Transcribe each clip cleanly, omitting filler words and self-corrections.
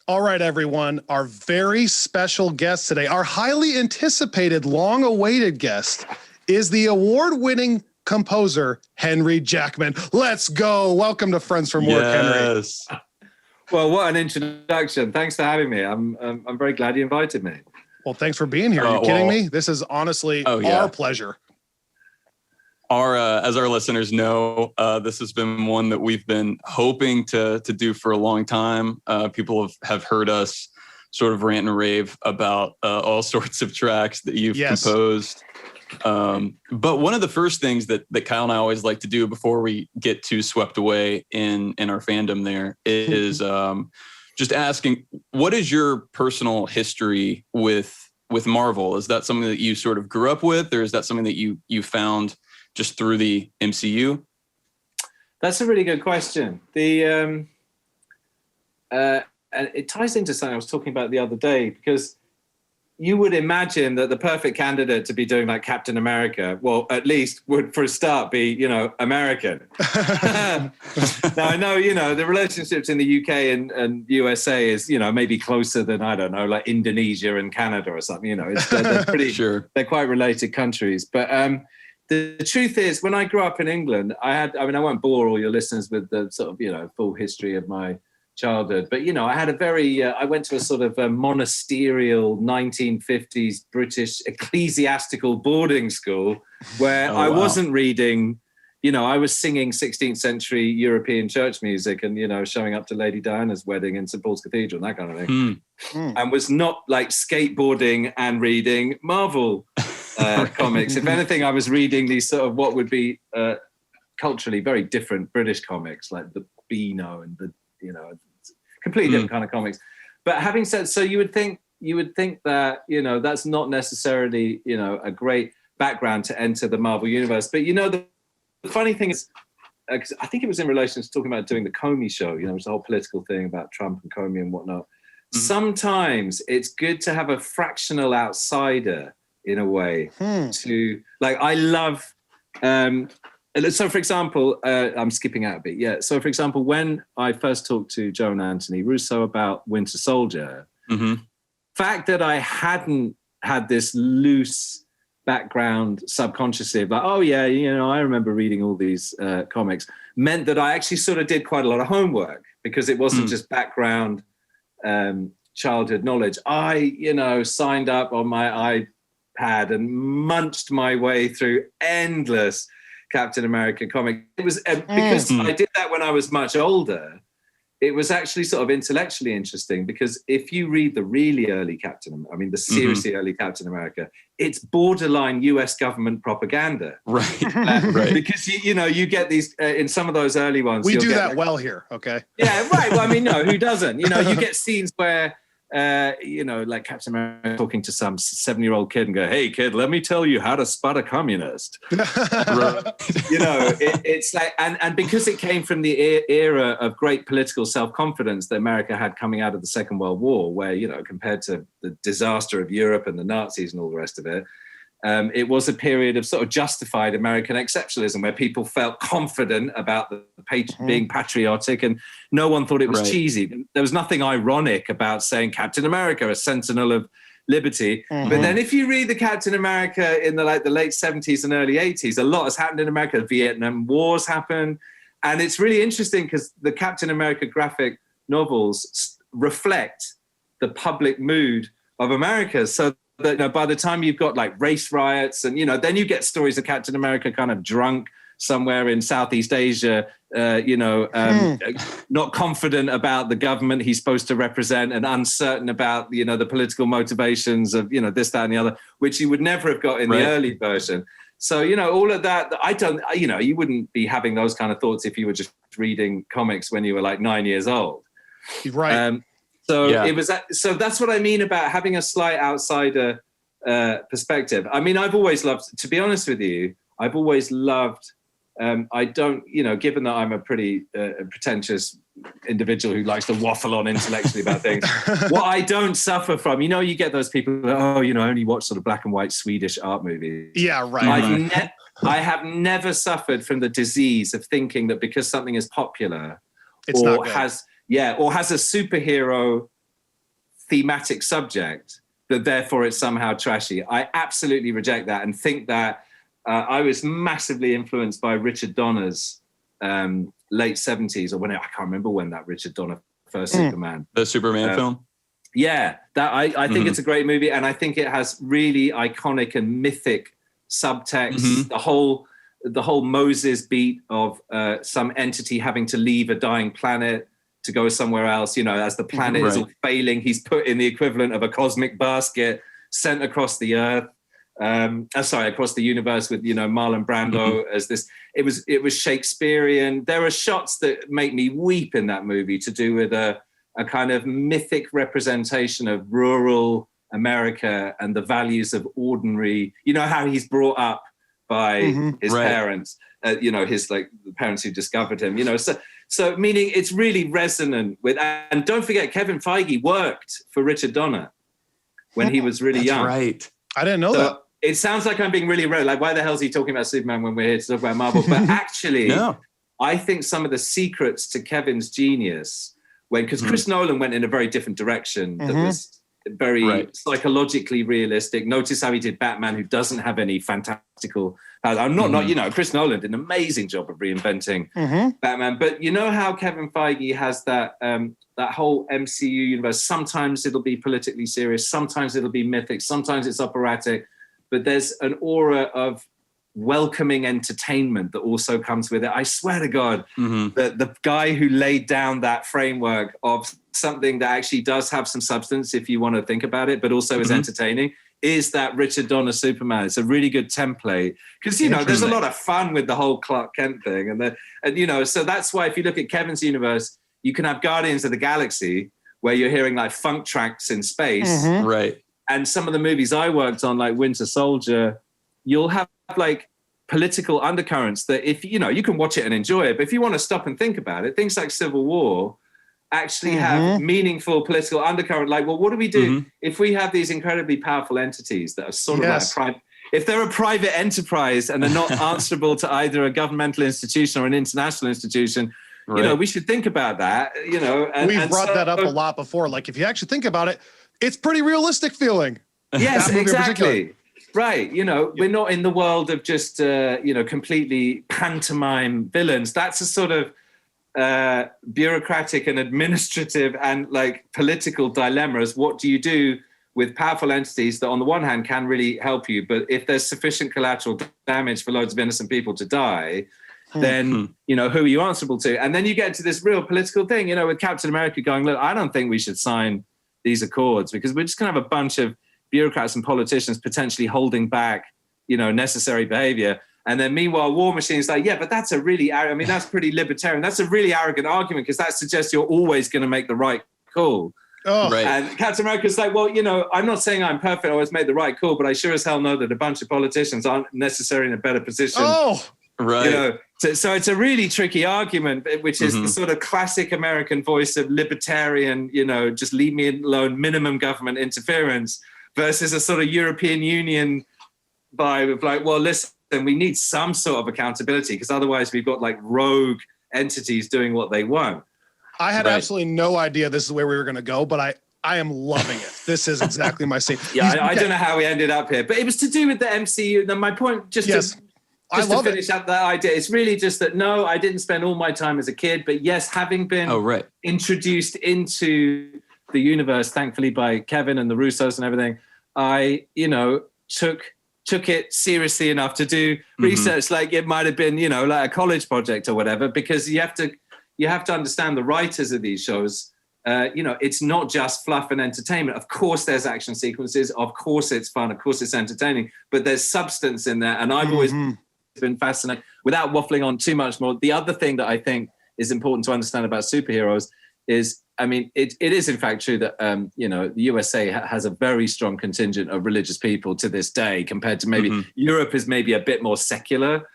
All right, everyone, our very special guest today, our highly anticipated, long-awaited guest is the award-winning composer, Henry Jackman. Let's go. Welcome to Friends from Work, Henry. Well, what an introduction. Thanks for having me. I'm very glad you invited me. Well, thanks for being here. Are you kidding me? This is honestly our pleasure. As our listeners know, this has been one that we've been hoping to do for a long time. People have heard us sort of rant and rave about all sorts of tracks that you've composed. But one of the first things that Kyle and I always like to do before we get too swept away in our fandom there is just asking, what is your personal history with Marvel? Is that something that you sort of grew up with, or is that something that you found just through the MCU? That's a really good question. It ties into something I was talking about the other day, because you would imagine that the perfect candidate to be doing like Captain America, well, at least would for a start be, American. Now I know, the relationships in the UK and USA is, maybe closer than, I don't know, like Indonesia and Canada or something, they're pretty, sure. They're quite related countries. But the truth is, when I grew up in England, I won't bore all your listeners with the sort of, full history of my childhood, but I had I went to a sort of a monasterial 1950s British ecclesiastical boarding school where I wasn't reading, I was singing 16th century European church music and showing up to Lady Diana's wedding in St Paul's Cathedral and that kind of thing, and was not like skateboarding and reading Marvel comics. If anything, I was reading these sort of what would be culturally very different British comics, like the Beano and the completely different kind of comics. But having said so, you would think that that's not necessarily a great background to enter the Marvel universe. But the funny thing is, I think it was in relation to talking about doing the Comey show. It was the whole political thing about Trump and Comey and whatnot. Sometimes it's good to have a fractional outsider in a way to I love. So, for example, I'm skipping out a bit. Yeah. So, for example, when I first talked to Joe and Anthony Russo about Winter Soldier, fact that I hadn't had this loose background subconsciously of like, oh yeah, I remember reading all these comics, meant that I actually sort of did quite a lot of homework, because it wasn't just background childhood knowledge. I, signed up on my iPad and munched my way through endless Captain America comic. It was because I did that when I was much older. It was actually sort of intellectually interesting, because if you read the really early the seriously early Captain America, it's borderline US government propaganda. Right. Right. Because you get these in some of those early ones. We do that well here. Okay. Yeah. Right. Well, no, who doesn't? You get scenes where like Captain America talking to some 7-year-old kid and go, "Hey kid, let me tell you how to spot a communist." It's like, and because it came from the era of great political self-confidence that America had coming out of the Second World War, where, compared to the disaster of Europe and the Nazis and all the rest of it, it was a period of sort of justified American exceptionalism, where people felt confident about being patriotic, and no one thought it was cheesy. There was nothing ironic about saying Captain America, a sentinel of liberty. But then if you read the Captain America in the late 70s and early 80s, a lot has happened in America. The Vietnam Wars happened. And it's really interesting because the Captain America graphic novels reflect the public mood of America. So that, by the time you've got like race riots and, then you get stories of Captain America kind of drunk somewhere in Southeast Asia, not confident about the government he's supposed to represent and uncertain about, the political motivations of, this, that, and the other, which you would never have got in the early version. So, all of that, you wouldn't be having those kind of thoughts if you were just reading comics when you were like 9 years old. Right. It was that. So that's what I mean about having a slight outsider perspective. I've always loved, to be honest with you, I've always loved, I don't, given that I'm a pretty pretentious individual who likes to waffle on intellectually about things, what I don't suffer from, you get those people that, only watch sort of black and white Swedish art movies. Yeah, right. I have never suffered from the disease of thinking that because something is popular it's or not good. has a superhero thematic subject that therefore it's somehow trashy. I absolutely reject that and think that I was massively influenced by Richard Donner's late 70s, or when, I can't remember when that Richard Donner first Superman. The Superman film? Yeah, that I think it's a great movie, and I think it has really iconic and mythic subtext. The whole Moses beat of some entity having to leave a dying planet to go somewhere else, you know, as the planet is all failing, he's put in the equivalent of a cosmic basket sent across the earth. Across the universe with, you know, Marlon Brando as this. It was Shakespearean. There are shots that make me weep in that movie to do with a kind of mythic representation of rural America and the values of ordinary, you know, how he's brought up by his parents, you know, his like the parents who discovered him, you know, so meaning it's really resonant with, and don't forget Kevin Feige worked for Richard Donner when he was really young. Right. I didn't know that. It sounds like I'm being really rude. Like, why the hell is he talking about Superman when we're here to talk about Marvel? But actually, I think some of the secrets to Kevin's genius, because Chris Nolan went in a very different direction that was very psychologically realistic. Notice how he did Batman, who doesn't have any fantastical powers. I'm not, you know, Chris Nolan did an amazing job of reinventing Batman. But you know how Kevin Feige has that that whole MCU universe. Sometimes it'll be politically serious, sometimes it'll be mythic, sometimes it's operatic. But there's an aura of welcoming entertainment that also comes with it. I swear to God, the guy who laid down that framework of something that actually does have some substance, if you want to think about it, but also is entertaining, is that Richard Donner Superman. It's a really good template because, you know, there's a lot of fun with the whole Clark Kent thing. And you know, so that's why if you look at Kevin's universe, you can have Guardians of the Galaxy where you're hearing like funk tracks in space. Right. And some of the movies I worked on, like Winter Soldier, you'll have like political undercurrents that if, you know, you can watch it and enjoy it. But if you want to stop and think about it, things like Civil War actually have meaningful political undercurrent. Like, well, what do we do if we have these incredibly powerful entities that are sort of like a private, if they're a private enterprise and they're not answerable to either a governmental institution or an international institution, you know, we should think about that, you know. And, we've brought that up a lot before. Like, if you actually think about it, it's pretty realistic feeling. Yes, exactly. Right. You know, we're not in the world of just, you know, completely pantomime villains. That's a sort of bureaucratic and administrative and like political dilemmas. What do you do with powerful entities that on the one hand can really help you, but if there's sufficient collateral damage for loads of innocent people to die, then, you know, who are you answerable to? And then you get to this real political thing, you know, with Captain America going, look, I don't think we should sign these accords because we're just going to have a bunch of bureaucrats and politicians potentially holding back, you know, necessary behavior. And then meanwhile, War Machine's like, yeah, but that's a really, I mean, that's pretty libertarian. That's a really arrogant argument because that suggests you're always going to make the right call. And Captain America's like, well, you know, I'm not saying I'm perfect, I always made the right call, but I sure as hell know that a bunch of politicians aren't necessarily in a better position. You know, so it's a really tricky argument, which is the sort of classic American voice of libertarian, you know, just leave me alone, minimum government interference, versus a sort of European Union vibe of like, well, listen, we need some sort of accountability because otherwise we've got like rogue entities doing what they want. I had absolutely no idea this is where we were going to go, but I am loving it. This is exactly my scene. I don't know how we ended up here, but it was to do with the MCU. Now, my point, just to finish up that idea, it's really just that, no, I didn't spend all my time as a kid, but yes, having been introduced into the universe, thankfully, by Kevin and the Russos and everything, I, you know, took it seriously enough to do research like it might have been, you know, like a college project or whatever, because you have to understand the writers of these shows. You know, it's not just fluff and entertainment. Of course, there's action sequences. Of course, it's fun. Of course, it's entertaining. But there's substance in there. And I've always been fascinated. Without waffling on too much more, the other thing that I think is important to understand about superheroes is, I mean, it is in fact true that, you know, the USA has a very strong contingent of religious people to this day compared to maybe Europe is maybe a bit more secular.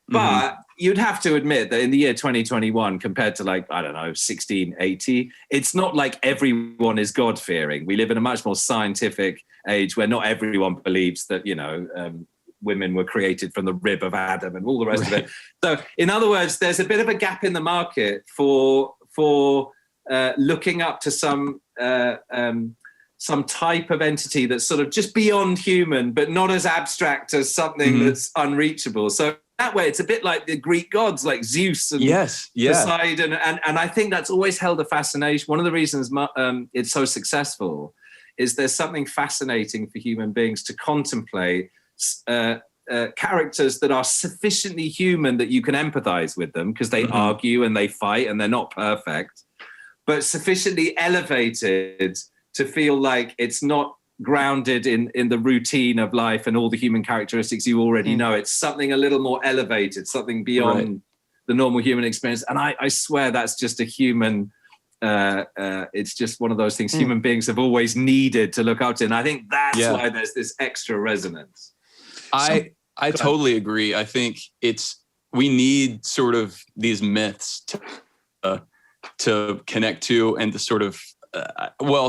But you'd have to admit that in the year 2021, compared to like, I don't know, 1680, it's not like everyone is God-fearing. We live in a much more scientific age where not everyone believes that, you know, women were created from the rib of Adam and all the rest of it. So in other words, there's a bit of a gap in the market for looking up to some some type of entity that's sort of just beyond human, but not as abstract as something that's unreachable. So that way, it's a bit like the Greek gods, like Zeus and Poseidon. And I think that's always held a fascination. One of the reasons it's so successful is there's something fascinating for human beings to contemplate characters that are sufficiently human that you can empathize with them because they argue and they fight and they're not perfect, but sufficiently elevated to feel like it's not grounded in the routine of life and all the human characteristics you already know. It's something a little more elevated, something beyond the normal human experience. And I swear that's just a human, it's just one of those things human beings have always needed to look up to. And I think that's why there's this extra resonance. I totally agree. I think we need sort of these myths to connect to and to sort of,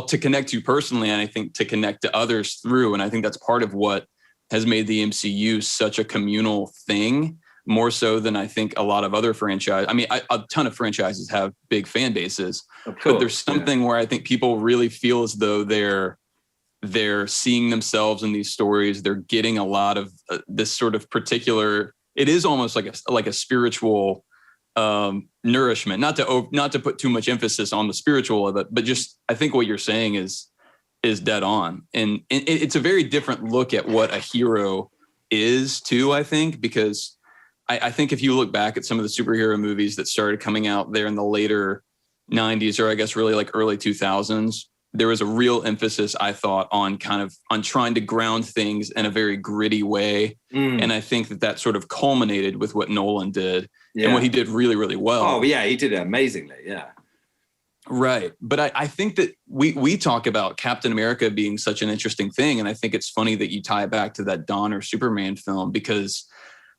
to connect to personally, and I think to connect to others through. And I think that's part of what has made the MCU such a communal thing, more so than I think a lot of other franchises. I mean, a ton of franchises have big fan bases, but there's something where I think people really feel as though they're seeing themselves in these stories. They're getting a lot of this sort of particular, it is almost like a spiritual nourishment, not to put too much emphasis on the spiritual of it, but just, I think what you're saying is dead on. And it's a very different look at what a hero is too, I think, because I think if you look back at some of the superhero movies that started coming out there in the later 90s, or I guess really like early 2000s, there was a real emphasis, I thought, on trying to ground things in a very gritty way. And I think that sort of culminated with what Nolan did and what he did really, really well. Oh, yeah, he did it amazingly, yeah. Right. But I think that we talk about Captain America being such an interesting thing. And I think it's funny that you tie it back to that Dawn or Superman film, because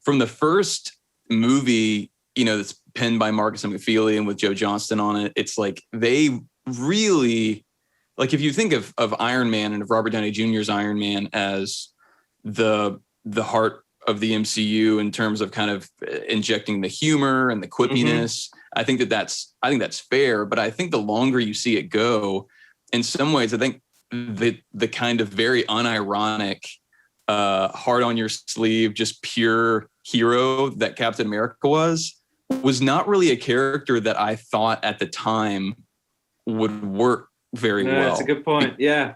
from the first movie, that's penned by Marcus McFeely and with Joe Johnston on it, it's like they really... Like if you think of Iron Man and of Robert Downey Jr.'s Iron Man as the heart of the MCU in terms of kind of injecting the humor and the quippiness, I think that's fair. But I think the longer you see it go, in some ways, I think the kind of very unironic, heart on your sleeve, just pure hero that Captain America was not really a character that I thought at the time would work very well. That's a good point. Yeah.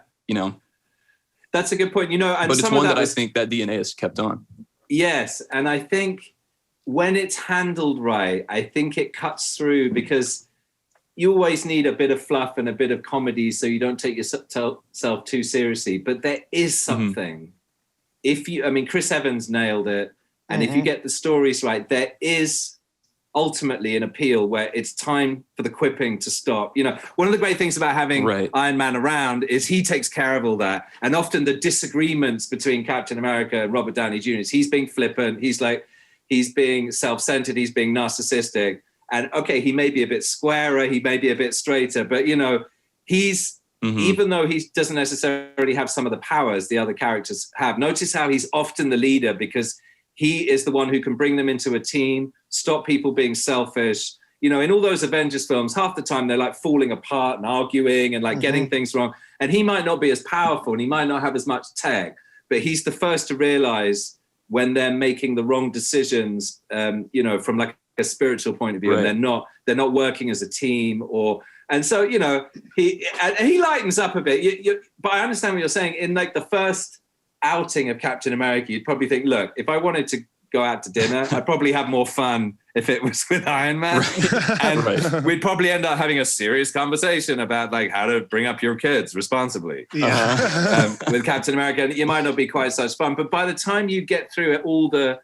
That's a good point. And but it's one that I think that DNA has kept on. Yes. And I think when it's handled right, I think it cuts through, because you always need a bit of fluff and a bit of comedy so you don't take yourself too seriously. But there is something. Chris Evans nailed it. And if you get the stories right, there is ultimately an appeal where it's time for the quipping to stop. One of the great things about having Iron Man around is he takes care of all that. And often the disagreements between Captain America and Robert Downey Jr. is he's being flippant. He's being self-centered. He's being narcissistic. And okay, he may be a bit squarer. He may be a bit straighter, but he's, even though he doesn't necessarily have some of the powers the other characters have, notice how he's often the leader, because he is the one who can bring them into a team, stop people being selfish. In all those Avengers films, half the time they're like falling apart and arguing and like getting things wrong. And he might not be as powerful and he might not have as much tech, but he's the first to realize when they're making the wrong decisions, from like a spiritual point of view, and they're not working as a team, and so he lightens up a bit. But I understand what you're saying. In like the first outing of Captain America, you'd probably think, look, if I wanted to go out to dinner, I'd probably have more fun if it was with Iron Man. And we'd probably end up having a serious conversation about like how to bring up your kids responsibly. With Captain America, it might not be quite such fun, but by the time you get through all the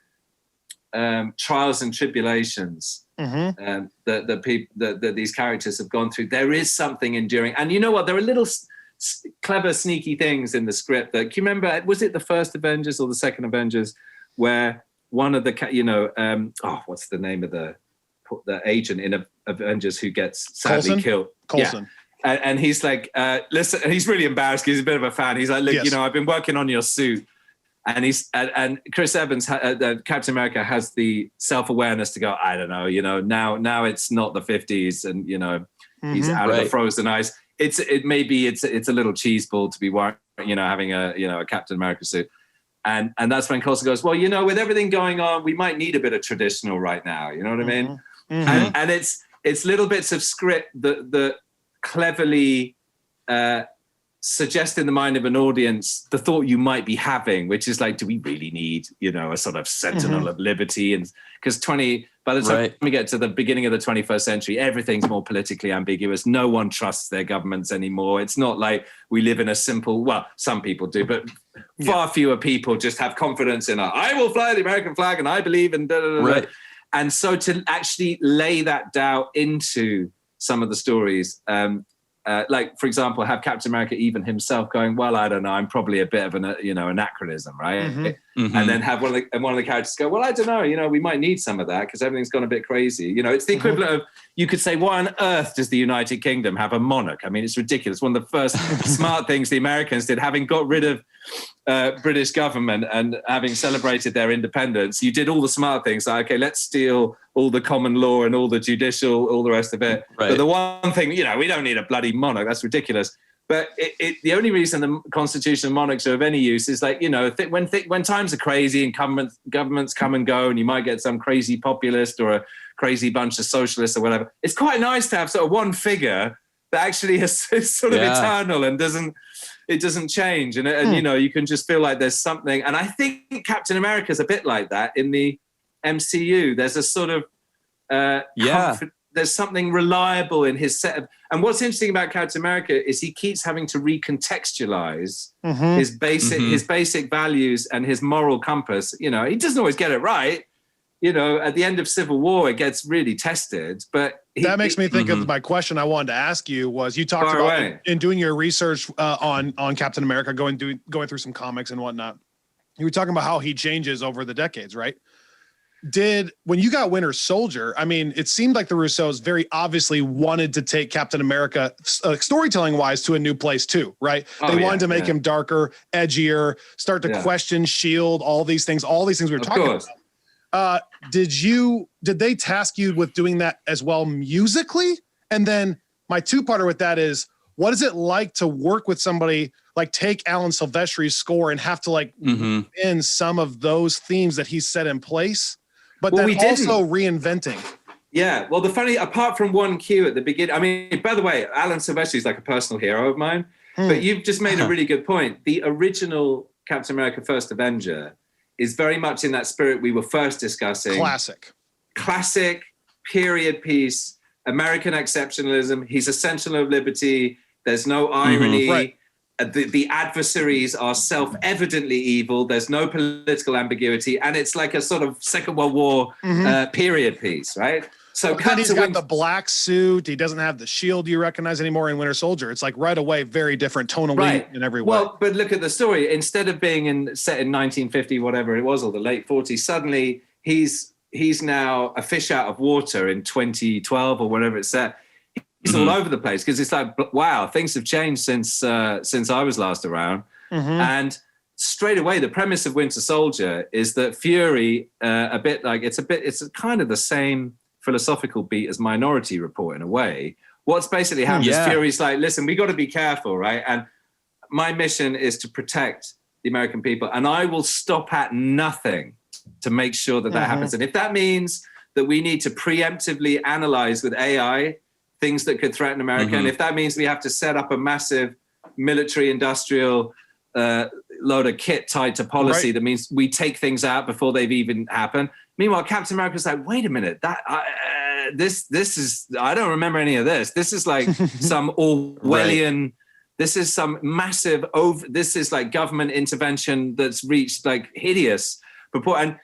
trials and tribulations that these characters have gone through, there is something enduring. And you know what? There are little clever, sneaky things in the script that, can you remember, was it the first Avengers or the second Avengers, where one of the, what's the name of the agent in Avengers who gets sadly killed? Coulson. Yeah. And he's like, listen, and he's really embarrassed because he's a bit of a fan. He's like, look, I've been working on your suit. And Chris Evans, Captain America, has the self-awareness to go, I don't know, now it's not the 50s, and, he's out of the frozen ice. maybe it's a little cheeseball to be wearing, having a Captain America suit. And that's when Coulson goes, well, with everything going on, we might need a bit of traditional right now. You know what I mean? Mm-hmm. And it's little bits of script that cleverly suggest in the mind of an audience the thought you might be having, which is like, do we really need, a sort of sentinel of liberty? And because by the time we get to the beginning of the 21st century, everything's more politically ambiguous. No one trusts their governments anymore. It's not like we live in a simple, well, some people do, but far fewer people just have confidence in I will fly the American flag and I believe in da, da, da, da. And so to actually lay that doubt into some of the stories, like, for example, have Captain America even himself going, well, I don't know, I'm probably a bit of an anachronism, right? Mm-hmm. And then have one of the characters go, well, I don't know, we might need some of that because everything's gone a bit crazy. It's the equivalent of, you could say, why on earth does the United Kingdom have a monarch? I mean, it's ridiculous. One of the first smart things the Americans did, having got rid of British government and having celebrated their independence, you did all the smart things. Like, okay, let's steal all the common law and all the judicial, all the rest of it. Right. But the one thing, we don't need a bloody monarch. That's ridiculous. But the only reason the constitutional monarchs are of any use is like, when times are crazy and governments come and go and you might get some crazy populist or a crazy bunch of socialists or whatever, it's quite nice to have sort of one figure that actually is sort of eternal and doesn't change. And you can just feel like there's something. And I think Captain America is a bit like that in the MCU. There's a sort of there's something reliable in his set of, and what's interesting about Captain America is he keeps having to recontextualize his basic values and his moral compass. He doesn't always get it right. At the end of Civil War, it gets really tested. But that makes me think of my question I wanted to ask you was, you talked about in doing your research on Captain America, going through some comics and whatnot. You were talking about how he changes over the decades, right? When you got Winter Soldier, I mean, it seemed like the Russos very obviously wanted to take Captain America storytelling wise to a new place too, right? They wanted to make him darker, edgier, start to question S.H.I.E.L.D., all these things we were talking about. Did they task you with doing that as well musically? And then my two-parter with that is, what is it like to work with somebody like take Alan Silvestri's score and have to in some of those themes that he set in place, but then also reinventing? Yeah, well, apart from one cue at the beginning, I mean, by the way, Alan Silvestri is like a personal hero of mine, but you've just made a really good point. The original Captain America First Avenger is very much in that spirit we were first discussing. Classic, period piece, American exceptionalism. He's a sentinel of liberty. There's no irony. Right. The adversaries are self-evidently evil. There's no political ambiguity. And it's like a sort of Second World War period piece, right? So then he's got the black suit. He doesn't have the shield you recognize anymore in Winter Soldier. It's like right away, very different tonally in every way. Well, but look at the story. Instead of being set in 1950, whatever it was, or the late 40s, suddenly he's now a fish out of water in 2012 or whatever it's set. He's all over the place because it's like, wow, things have changed since I was last around. And straight away, the premise of Winter Soldier is that Fury, it's kind of the same philosophical beat as Minority Report in a way. What's basically happened is Fury's like, listen, we got to be careful, right? And my mission is to protect the American people, and I will stop at nothing to make sure that happens. And if that means that we need to preemptively analyze with AI things that could threaten America, and if that means we have to set up a massive military industrial load of kit tied to policy that means we take things out before they've even happened. Meanwhile, Captain America's like, wait a minute, this is, I don't remember any of this. This is like some Orwellian, this is some massive, this is like government intervention that's reached like hideous purport. And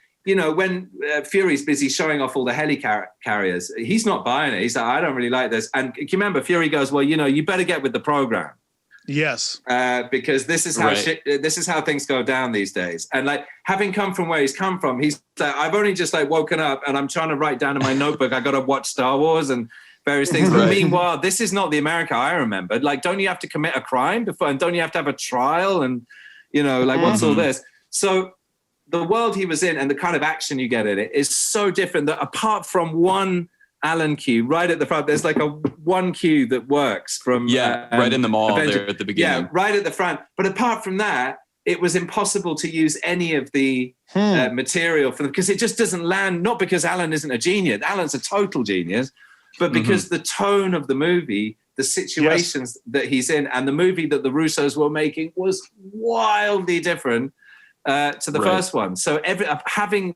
when Fury's busy showing off all the helicarriers, he's not buying it. He's like, I don't really like this. And can you remember, Fury goes, well, you better get with the program. Yes. Because this is how this is how things go down these days. And like, having come from where he's come from, he's like, I've only just like woken up and I'm trying to write down in my notebook, I got to watch Star Wars and various things. But meanwhile, this is not the America I remembered. Like, don't you have to commit a crime before, and don't you have to have a trial? And, like, what's all this? So the world he was in and the kind of action you get in it is so different that apart from one Alan cue right at the front. There's like a one cue that works from right in the mall Avenger. there at the beginning. Yeah, right at the front. But apart from that, it was impossible to use any of the material for them because it just doesn't land. Not because Alan isn't a genius. Alan's a total genius, but because the tone of the movie, the situations that he's in, and the movie that the Russos were making was wildly different to the first one. So having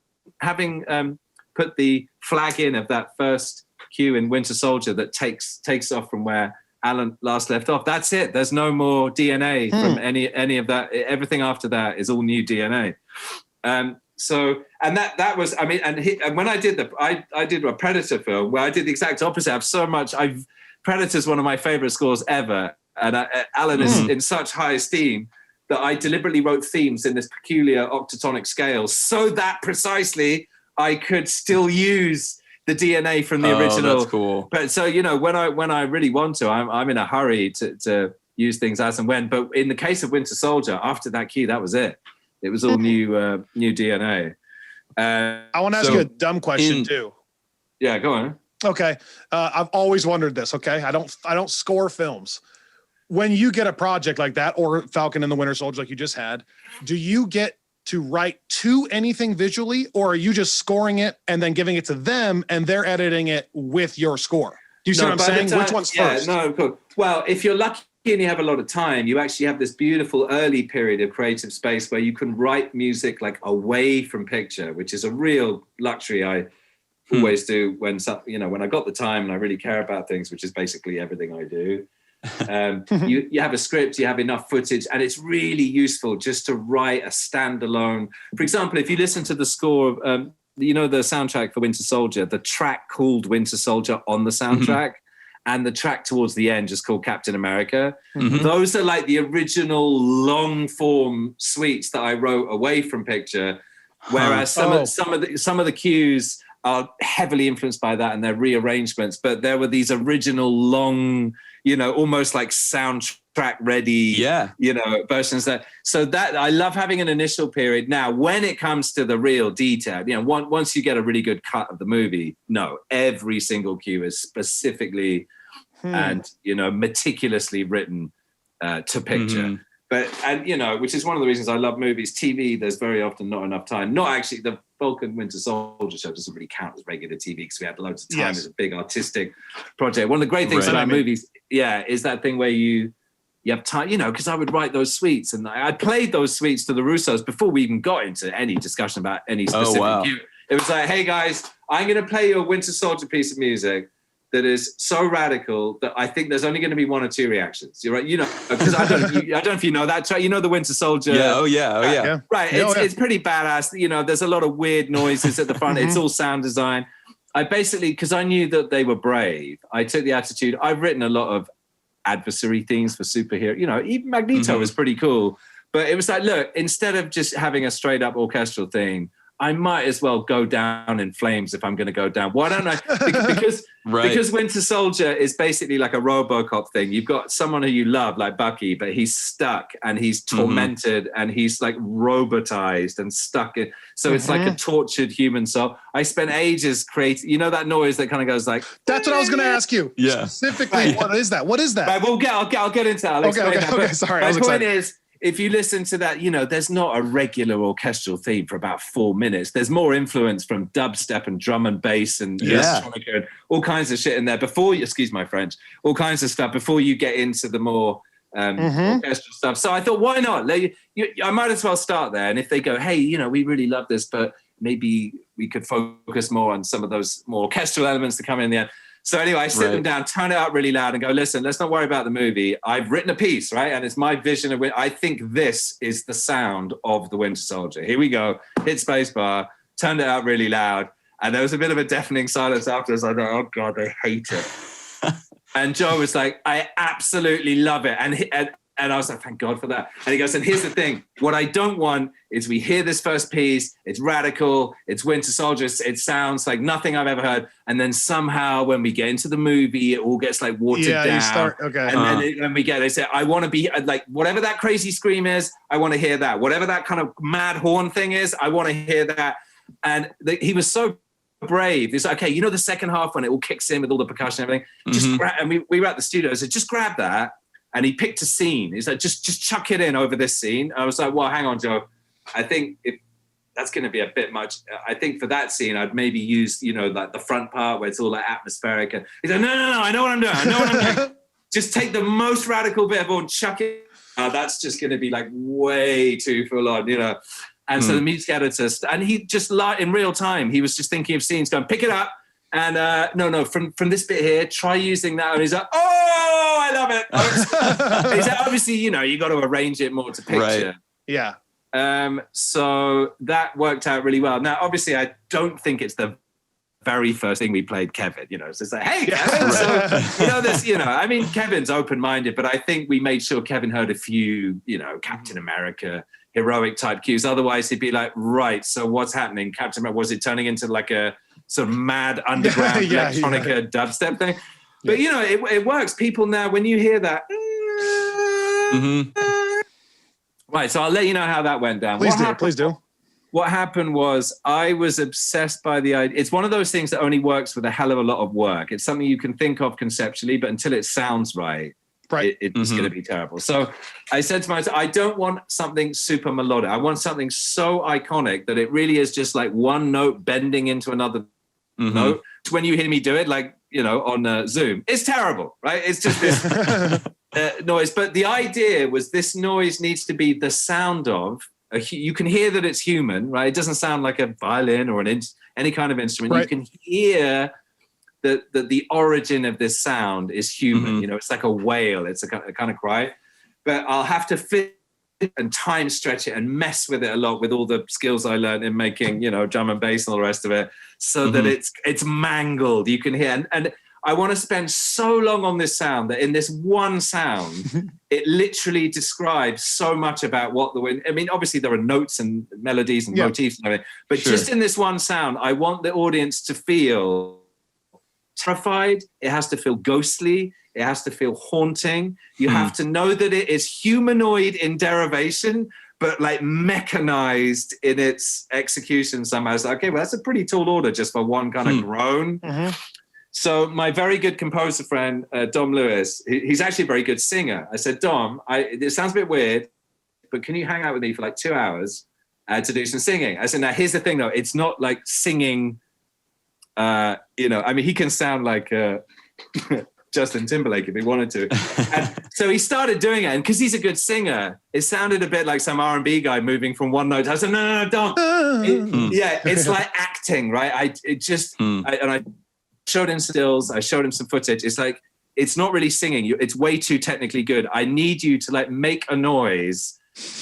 put the flag in of that first cue in Winter Soldier that takes off from where Alan last left off. That's it. There's no more DNA from any of that. Everything after that is all new DNA. So that was, I mean, and when I did I did a Predator film where I did the exact opposite. I have so much. Predator's one of my favorite scores ever, and Alan is in such high esteem that I deliberately wrote themes in this peculiar octatonic scale so that precisely I could still use the DNA from the original. That's cool. But so, you know, when I really want to, I'm in a hurry to use things as and when. But in the case of Winter Soldier, after that key, that was it. It was all new DNA. I want to ask you a dumb question too. Yeah, go on. Okay. I've always wondered this. Okay. I don't score films. When you get a project like that, or Falcon and the Winter Soldier, like you just had, do you get to write to anything visually, or are you just scoring it and then giving it to them and they're editing it with your score? Do you see what I'm saying? Which one's first? No, of course. Well, if you're lucky and you have a lot of time, you actually have this beautiful early period of creative space where you can write music like away from picture, which is a real luxury I always do when I got the time and I really care about things, which is basically everything I do. You have a script, you have enough footage, and it's really useful just to write a standalone. For example, if you listen to the score of, the soundtrack for Winter Soldier, the track called Winter Soldier on the soundtrack, and the track towards the end just called Captain America. Those are like the original long form suites that I wrote away from picture, whereas some of the cues are heavily influenced by that and their rearrangements, but there were these original long, almost like soundtrack ready, versions so that I love having an initial period. Now, when it comes to the real detail, once you get a really good cut of the movie, every single cue is specifically and, meticulously written to picture. But, which is one of the reasons I love movies. TV, there's very often not enough time. Not actually, the Falcon Winter Soldier show doesn't really count as regular TV because we had loads of time. It's a big artistic project. One of the great things about movies, is that thing where you have time, because I would write those suites and I played those suites to the Russos before we even got into any discussion about any specific cue. It was like, hey guys, I'm going to play you a Winter Soldier piece of music that is so radical that I think there's only going to be one or two reactions. You're right, because I don't know if you know that. The Winter Soldier. Yeah. Oh yeah. Right. It's pretty badass. There's a lot of weird noises at the front. It's all sound design. I basically, because I knew that they were brave, I took the attitude. I've written a lot of adversary themes for superhero. Even Magneto was pretty cool. But it was like, look, instead of just having a straight up orchestral thing, I might as well go down in flames if I'm going to go down. Why don't I? Because Winter Soldier is basically like a RoboCop thing. You've got someone who you love, like Bucky, but he's stuck and he's tormented and he's like robotized and stuck. So it's like a tortured human soul. I spent ages creating, that noise that kind of goes like. That's what I was going to ask you. Yeah. Specifically, what is that? What is that? Right, I'll get into that. Okay. Sorry. My point is, if you listen to that, there's not a regular orchestral theme for about 4 minutes. There's more influence from dubstep and drum and bass and electronica and all kinds of shit in there before you, excuse my French, all kinds of stuff before you get into the more orchestral stuff. So I thought, why not? I might as well start there. And if they go, hey, we really love this, but maybe we could focus more on some of those more orchestral elements that come in the end. So anyway, I sit them down, turn it up really loud and go, listen, let's not worry about the movie. I've written a piece, right? And it's my vision of it. I think this is the sound of the Winter Soldier. Here we go. Hit spacebar, turned it up really loud. And there was a bit of a deafening silence afterwards. I thought, oh God, I hate it. And Joe was like, I absolutely love it. And I was like, thank God for that. And he goes, and here's the thing. What I don't want is we hear this first piece. It's radical. It's Winter Soldier. It sounds like nothing I've ever heard. And then somehow when we get into the movie, it all gets like watered down. And then when we they say, I want to be like, whatever that crazy scream is, I want to hear that. Whatever that kind of mad horn thing is, I want to hear that. And he was so brave. He's like, okay, you know, the second half when it all kicks in with all the percussion and everything, just grab, and we were at the studio, so just grab that. And he picked a scene. He's like, just chuck it in over this scene. I was like, well, hang on, Joe. I think if that's going to be a bit much. I think for that scene, I'd maybe use, you know, like the front part where it's all like atmospheric. And he's like, no, I know what I'm doing. Just take the most radical bit of all and chuck it. That's just going to be like way too full on, you know. And so the music editor, and he just in real time, he was just thinking of scenes, going, pick it up. And no, from this bit here, try using that. And he's like, oh, I love it. He's like, obviously, you know, you got to arrange it more to picture. Right. Yeah. So that worked out really well. Now, obviously, I don't think it's the very first thing we played Kevin, you know. It's just like, hey, Kevin. So, you know, this, you know, I mean, Kevin's open-minded, but I think we made sure Kevin heard a few, you know, Captain America, heroic type cues. Otherwise, he'd be like, right, so what's happening? Captain America, was it turning into like a sort of mad underground electronica dubstep thing? But, you know, it works. People now, when you hear that, right, so I'll let you know how that went down. Please do. What happened was I was obsessed by the idea. It's one of those things that only works with a hell of a lot of work. It's something you can think of conceptually, but until it sounds right, it's going to be terrible. So I said to myself, I don't want something super melodic. I want something so iconic that it really is just like one note bending into another note. When you hear me do it, like, you know, on Zoom, it's terrible, right? It's just this noise. But the idea was this noise needs to be the sound of, you can hear that it's human, right? It doesn't sound like a violin or any kind of instrument. Right. You can hear that the origin of this sound is human. You know, it's like a wail. It's a kind of cry. But I'll have to fit and time stretch it and mess with it a lot with all the skills I learned in making, you know, drum and bass and all the rest of it, so that it's mangled. You can hear, and I want to spend so long on this sound that in this one sound, it literally describes so much about what the wind. I mean, obviously there are notes and melodies and motifs and everything, but just in this one sound, I want the audience to feel terrified. It has to feel ghostly. It has to feel haunting. You have to know that it is humanoid in derivation, but like mechanized in its execution somehow. It's like, okay, well, that's a pretty tall order just for one kind of groan. So my very good composer friend, Dom Lewis, he's actually a very good singer. I said, Dom, it sounds a bit weird, but can you hang out with me for like 2 hours to do some singing? I said, now here's the thing though, it's not like singing, you know, I mean, he can sound like Justin Timberlake if he wanted to. And so he started doing it, and because he's a good singer, it sounded a bit like some R&B guy moving from one note. I said, no, Dom. It's like acting, right? I showed him stills, I showed him some footage. It's like, it's not really singing. It's way too technically good. I need you to like make a noise,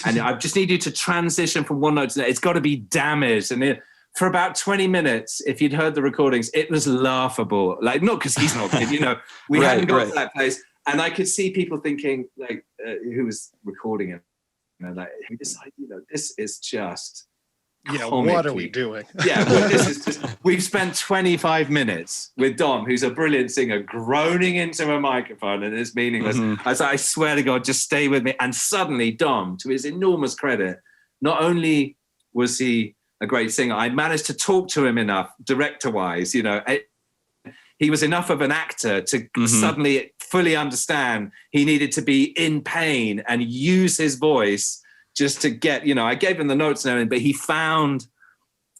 and I just need you to transition from one note to the next. It's got to be damaged. And for about 20 minutes, if you'd heard the recordings, it was laughable. Like, not because he's not good, you know, we hadn't got to that place. And I could see people thinking, like, who was recording it, and like, we decided, you know, this is just, what are we doing? This is just, we've spent 25 minutes with Dom, who's a brilliant singer, groaning into a microphone, and it's meaningless. I said, I swear to God, just stay with me. And suddenly Dom, to his enormous credit, not only was he a great singer, I managed to talk to him enough, director-wise, you know, he was enough of an actor to suddenly fully understand he needed to be in pain and use his voice just to get, you know, I gave him the notes and everything, but he found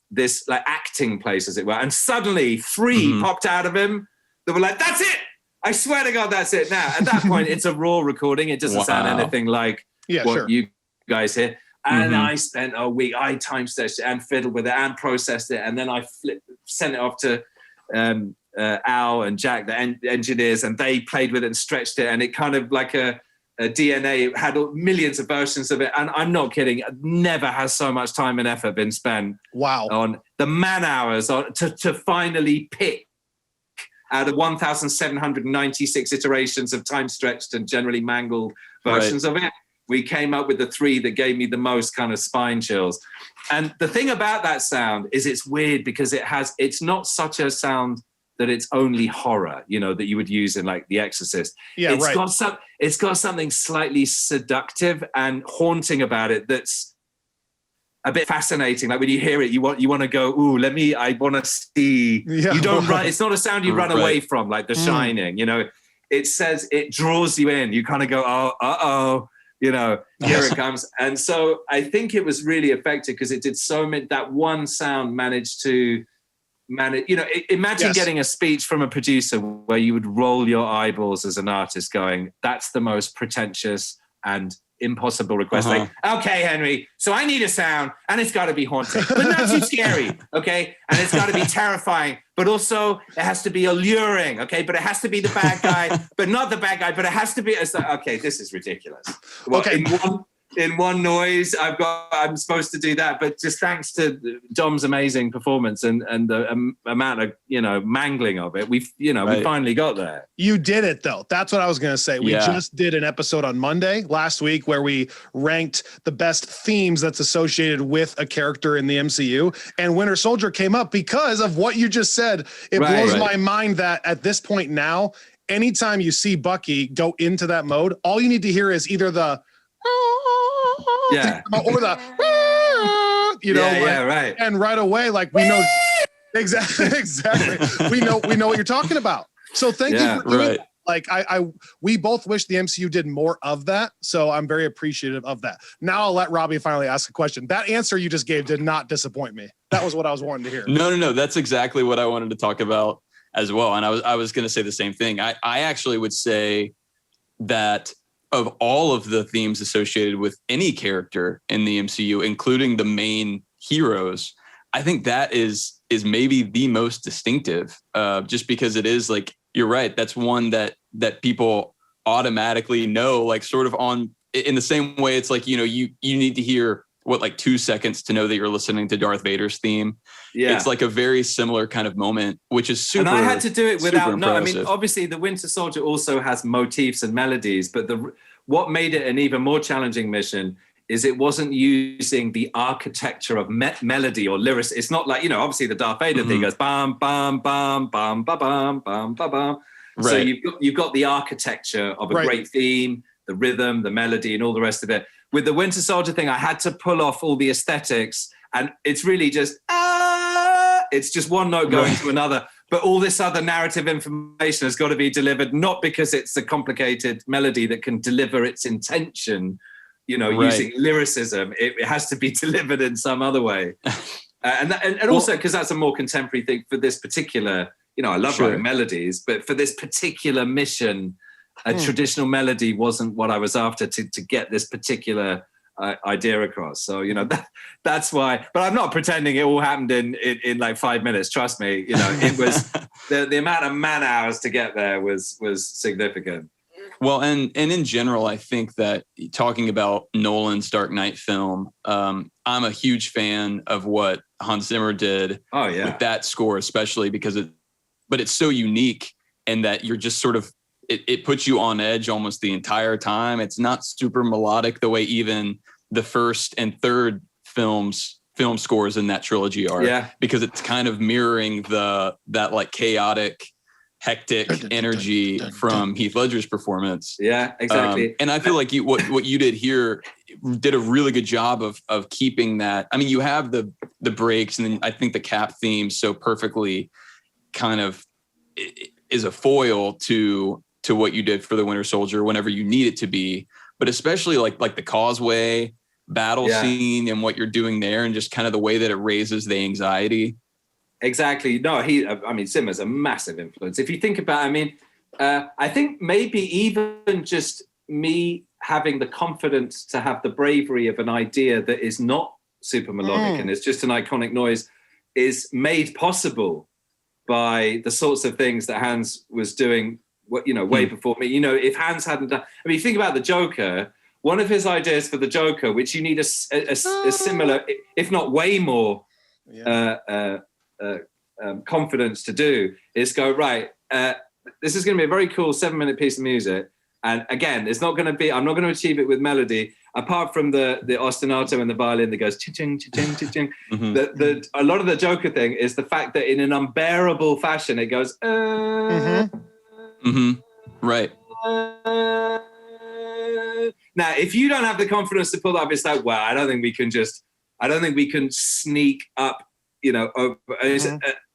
this like acting place, as it were. And suddenly 3 popped out of him that were like, that's it. I swear to God, that's it. Now, at that point, it's a raw recording. It doesn't sound anything like what you guys hear. And I spent a week, I time stretched it and fiddled with it and processed it. And then I sent it off to Al and Jack, the engineers, and they played with it and stretched it. And it kind of like a DNA, had millions of versions of it. And I'm not kidding, never has so much time and effort been spent on the man hours to finally pick out of 1,796 iterations of time stretched and generally mangled versions of it. We came up with the 3 that gave me the most kind of spine chills. And the thing about that sound is it's weird because it's not such a sound that it's only horror, you know, that you would use in like The Exorcist. It's got something slightly seductive and haunting about it that's a bit fascinating. Like when you hear it, you want to go, ooh, I want to see. Yeah, you don't run. It's not a sound you run away from, like The Shining. You know, it draws you in. You kind of go, oh, uh-oh. You know, here it comes. And so I think it was really effective because it did so many, that one sound managed to manage, you know, imagine getting a speech from a producer where you would roll your eyeballs as an artist going, that's the most pretentious and impossible request. Like, okay, Henry, so I need a sound and it's got to be haunting, but not too scary, okay? And it's got to be terrifying, but also it has to be alluring, okay? But it has to be the bad guy, but not the bad guy, but it has to be, okay, this is ridiculous. Well, okay. In one noise, I'm supposed to do that, but just thanks to Dom's amazing performance and the amount of, you know, mangling of it, we finally got there. You did it though. That's what I was going to say. We just did an episode on Monday last week where we ranked the best themes that's associated with a character in the MCU, and Winter Soldier came up because of what you just said. It blows my mind that at this point now, anytime you see Bucky go into that mode, all you need to hear is either the or the right. And right away, like we know exactly we know what you're talking about. So thank you for doing that. Like we both wish the MCU did more of that. So I'm very appreciative of that. Now I'll let Robbie finally ask a question. That answer you just gave did not disappoint me. That was what I was wanting to hear. No. That's exactly what I wanted to talk about as well. And I was going to say the same thing. I actually would say that of all of the themes associated with any character in the MCU, including the main heroes, I think that is maybe the most distinctive, just because it is like, you're right. That's one that people automatically know, like sort of on in the same way. It's like, you know, you need to hear like 2 seconds to know that you're listening to Darth Vader's theme. Yeah. It's like a very similar kind of moment, which is super. And I had to do it without, I mean, impressive. obviously the Winter Soldier also has motifs and melodies, but what made it an even more challenging mission is it wasn't using the architecture of melody or lyrics. It's not like, you know, obviously the Darth Vader thing goes bam, bam, bam, bam, bam, bam, bam, bam, bam. Right. So you've got the architecture of a great theme, the rhythm, the melody, and all the rest of it. With the Winter Soldier thing, I had to pull off all the aesthetics, and it's really just it's just one note going to another. But all this other narrative information has got to be delivered, not because it's a complicated melody that can deliver its intention, you know, using lyricism. It has to be delivered in some other way. And also because that's a more contemporary thing for this particular, you know, I love writing melodies, but for this particular mission, a traditional melody wasn't what I was after to get this particular idea across. So, you know, that's why, but I'm not pretending it all happened in like 5 minutes. Trust me, you know, it was the amount of man hours to get there was significant. Well, and in general, I think that talking about Nolan's Dark Knight film, I'm a huge fan of what Hans Zimmer did with that score, especially because it's so unique and that you're just sort of, it puts you on edge almost the entire time. It's not super melodic the way even the first and third film scores in that trilogy are, because it's kind of mirroring that like chaotic, hectic energy from Heath Ledger's performance. Yeah, exactly. And I feel like what you did here did a really good job of keeping that. I mean, you have the breaks, and then I think the Cap theme so perfectly kind of is a foil to what you did for the Winter Soldier whenever you need it to be, but especially like the Causeway battle scene and what you're doing there, and just kind of the way that it raises the anxiety. Exactly. No, Zimmer's a massive influence. If you think about, I think maybe even just me having the confidence to have the bravery of an idea that is not super melodic and it's just an iconic noise is made possible by the sorts of things that Hans was doing, way before me. You know, if Hans hadn't done, you think about the Joker, one of his ideas for the Joker, which you need a similar, if not way more confidence to do, is go, right, this is going to be a very cool 7-minute piece of music. And again, I'm not going to achieve it with melody, apart from the ostinato and the violin that goes ching, ching, ching, ching. A lot of the Joker thing is the fact that in an unbearable fashion, it goes, right. Now, if you don't have the confidence to pull that up, it's like, well, I don't think we can just I don't think we can sneak up, over.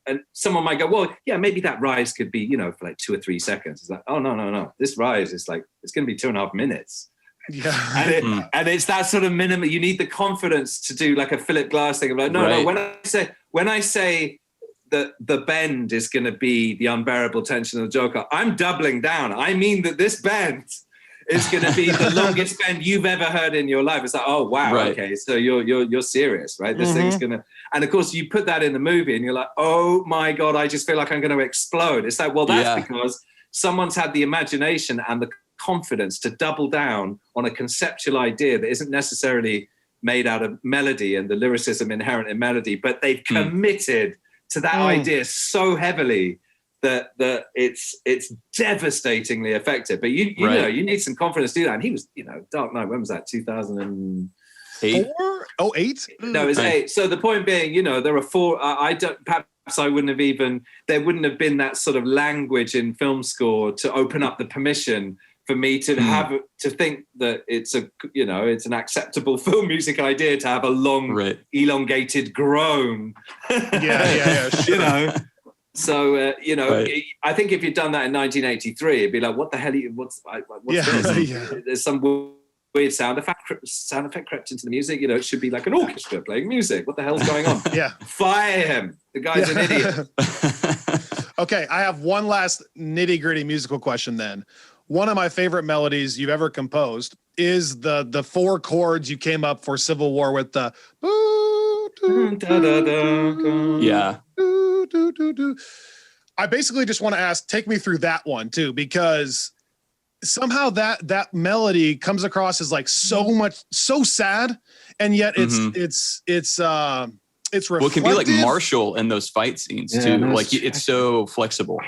And someone might go, well, yeah, maybe that rise could be, for like 2 or 3 seconds. It's like, oh, no. This rise is like, it's going to be 2.5 minutes. Yeah. And it's that sort of minimum. You need the confidence to do like a Philip Glass thing. I'm like, no. When I say that the bend is going to be the unbearable tension of the Joker, I'm doubling down. I mean that this bend is going to be the longest bend you've ever heard in your life. It's like, oh wow, okay, so you're serious, right? This thing's gonna, and of course you put that in the movie, and you're like, oh my god, I just feel like I'm going to explode. It's like, well, that's because someone's had the imagination and the confidence to double down on a conceptual idea that isn't necessarily made out of melody and the lyricism inherent in melody, but they've committed to that idea so heavily that it's devastatingly effective. But you know, you need some confidence to do that. And he was, Dark Knight, when was that? 2008? 8? No, it was 8. So the point being, there are 4, there wouldn't have been that sort of language in film score to open up the permission for me to have to think that it's an acceptable film music idea to have a long elongated groan. Yeah, sure. So I think if you'd done that in 1983, it'd be like, what the hell? What's this? Yeah. There's some weird sound effect crept into the music. It should be like an orchestra playing music. What the hell's going on? Yeah. Fire him. The guy's an idiot. Okay, I have one last nitty-gritty musical question then. One of my favorite melodies you've ever composed is the 4 chords you came up for Civil War with the Yeah. I basically just want to ask, take me through that one too, because somehow that melody comes across as like so sad, and yet it's reflective. Well, it can be like Marshall in those fight scenes too. Like it's so flexible.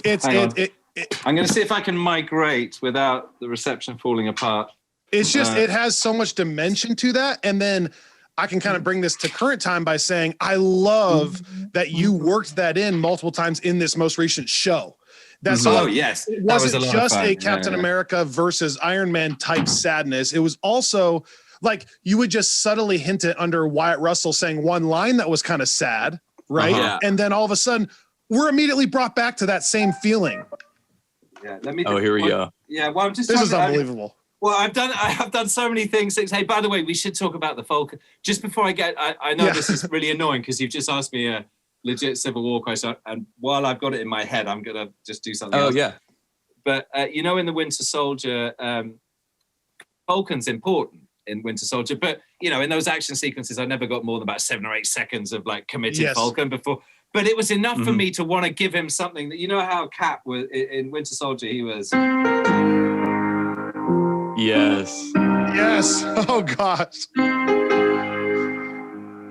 I'm going to see if I can migrate without the reception falling apart. It's just, it has so much dimension to that. And then I can kind of bring this to current time by saying, I love that you worked that in multiple times in this most recent show. That's yes. It wasn't just a Captain America versus Iron Man type sadness. It was also like, you would just subtly hint it under Wyatt Russell saying one line that was kind of sad, right? And then all of a sudden we're immediately brought back to that same feeling. Yeah, here we go. Yeah, well, I'm just. This is unbelievable. I have done so many things. Hey, by the way, we should talk about the Falcon. Just before I know this is really annoying because you've just asked me a legit Civil War question, and while I've got it in my head, I'm gonna just do something else. Yeah. But in the Winter Soldier, Falcon's important in Winter Soldier, but in those action sequences, I never got more than about 7 or 8 seconds of like committed Falcon before. But it was enough for me to want to give him something that, how Cap was in Winter Soldier, he was. Yes. Oh gosh.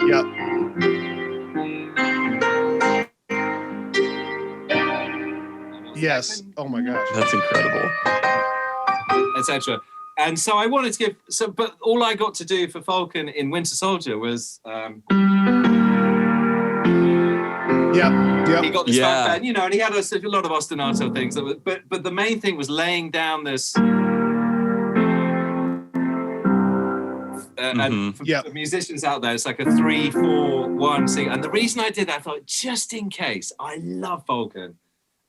Yep. Yes. Oh my gosh. That's incredible. Etc. And so I wanted to give, but all I got to do for Falcon in Winter Soldier was. Yep. He got the stuff band, and he had a lot of ostinato things. But the main thing was laying down this. And for musicians out there, it's like a 3-4-1 sing. And the reason I did that, I thought, just in case, I love Falcon,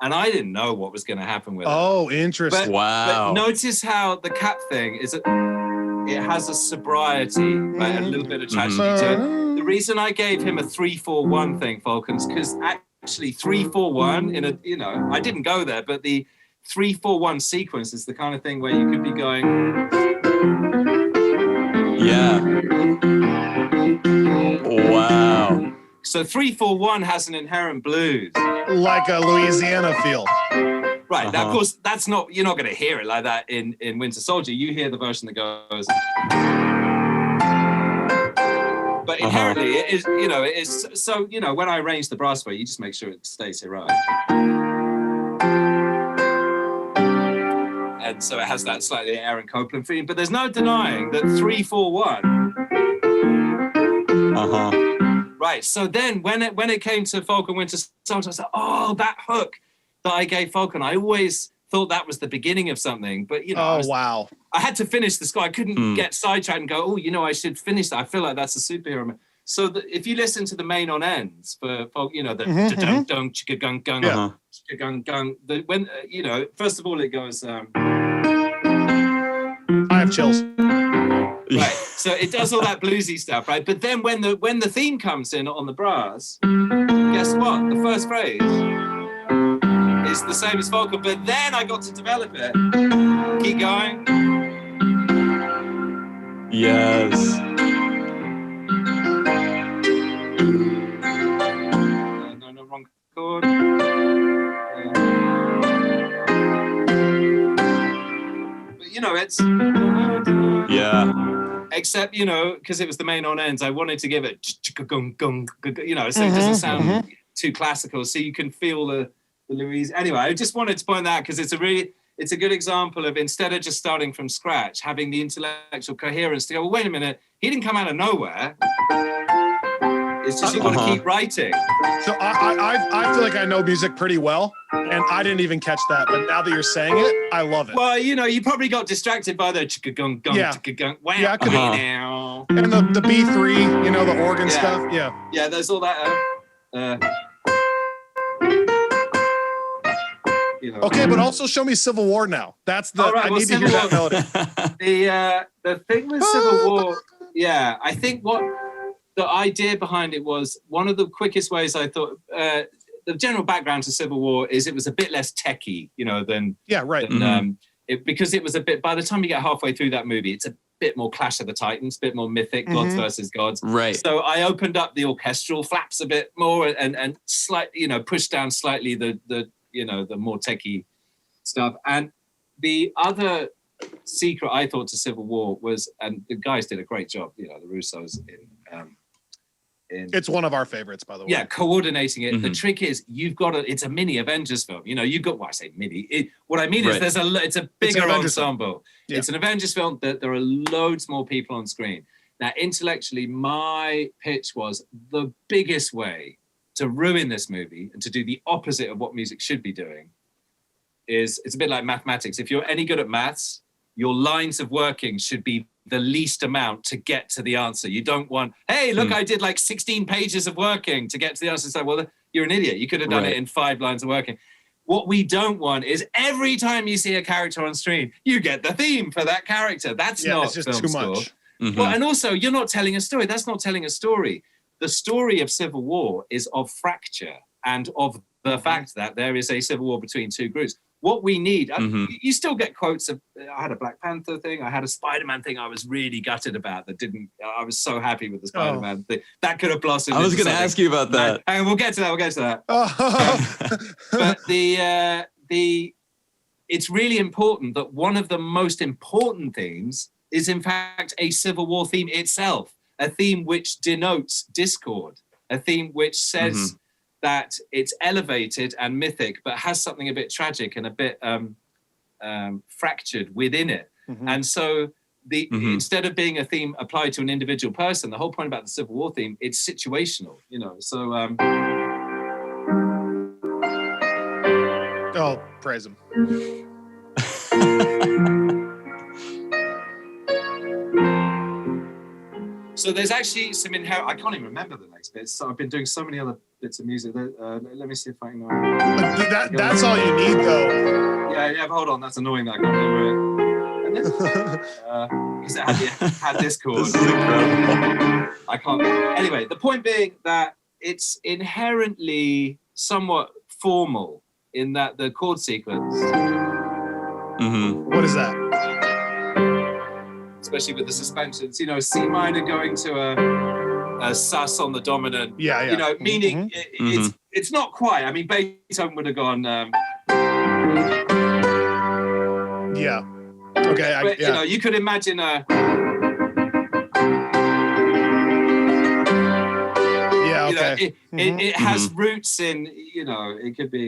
and I didn't know what was going to happen with it. Oh, interesting. Wow. But notice how the Cap thing is. It has a sobriety, right, and a little bit of tragedy to it. The reason I gave him a 3-4-1 thing, Falcons, because actually 3-4-1 I didn't go there, but the 3-4-1 sequence is the kind of thing where you could be going. Yeah. Wow. So 3-4-1 has an inherent blues, like a Louisiana feel. Right. Now, of course, you're not going to hear it like that in Winter Soldier. You hear the version that goes. But inherently, it is, it is. So, when I arrange the brass for you just make sure it stays here right. And so it has that slightly Aaron Copland feeling. But there's no denying that 3-4-1. Right. So then when it came to Falcon Winter Soldier, I was like, oh, that hook that I gave Falcon, I always thought that was the beginning of something. But, wow. I had to finish the score. I couldn't get sidetracked and go, oh, I should finish that. I feel like that's a superhero. So if you listen to the main on ends for folk, the dun dun chicka gung gung chicka gung gung. When first of all it goes. I have chills. Right, so it does all that bluesy stuff, right? But then when the theme comes in on the brass, guess what? The first phrase is the same as Falcon, but then I got to develop it. Keep going. Yes. No, wrong chord. But it's except because it was the main on ends, I wanted to give it so it doesn't sound too classical, so you can feel the Louise. Anyway, I just wanted to point that out because it's a good example of, instead of just starting from scratch, having the intellectual coherence to go, well, wait a minute, he didn't come out of nowhere. It's just you've got to keep writing. So I feel like I know music pretty well, and I didn't even catch that. But now that you're saying it, I love it. Well, you probably got distracted by the chicka-gung, chicka-gung. Wow, yeah, now. And the B3, the organ stuff. Yeah. Yeah, there's all that. Okay, but also show me Civil War now. That's the. I need to hear that melody. The thing with Civil War, I think the idea behind it was one of the quickest ways I thought. The general background to Civil War is it was a bit less techie, than because it was a bit. By the time you get halfway through that movie, it's a bit more Clash of the Titans, a bit more mythic, gods versus gods. Right. So I opened up the orchestral flaps a bit more and slightly, pushed down slightly the more techie stuff. And the other secret I thought to Civil War was, and the guys did a great job, the Russos in it's one of our favorites, by the way. Yeah, coordinating it. The trick is it's a mini Avengers film. You've got, I say mini. What I mean is it's a bigger ensemble. Yeah. It's an Avengers film that there are loads more people on screen. Now, intellectually, my pitch was the biggest way to ruin this movie and to do the opposite of what music should be doing is, it's a bit like mathematics. If you're any good at maths, your lines of working should be the least amount to get to the answer. You don't want, hey, look, I did like 16 pages of working to get to the answer. So, well, you're an idiot. You could have done it in 5 lines of working. What we don't want is every time you see a character on screen, you get the theme for that character. That's not it's just film too score. much. Well, and also, you're not telling a story. That's not telling a story. The story of Civil War is of fracture and of the fact that there is a civil war between two groups. What we need, you still get quotes of, I had a Black Panther thing, I had a Spider-Man thing I was really gutted about that didn't, I was so happy with the Spider-Man thing. That could have blossomed. I was going to ask you about that. And we'll get to that, But it's really important that one of the most important themes is in fact a Civil War theme itself, a theme which denotes discord, a theme which says that it's elevated and mythic, but has something a bit tragic and a bit fractured within it. And so instead of being a theme applied to an individual person, the whole point about the Civil War theme, it's situational, so. Oh, praise him. So there's actually some inherent, I can't even remember the next bits. So I've been doing so many other bits of music. Let me see if I can. That's all you need, though. Yeah, but hold on. That's annoying that I can't remember it. Because it had this chord. This is incredible. I can't. Anyway, the point being that it's inherently somewhat formal in that the chord sequence. What is that? Especially with the suspensions, C minor going to a sus on the dominant. Yeah. Meaning it's not quite. I mean, Beethoven would have gone. Yeah. Okay. But, you could imagine a. Yeah. Okay. It has roots in. It could be.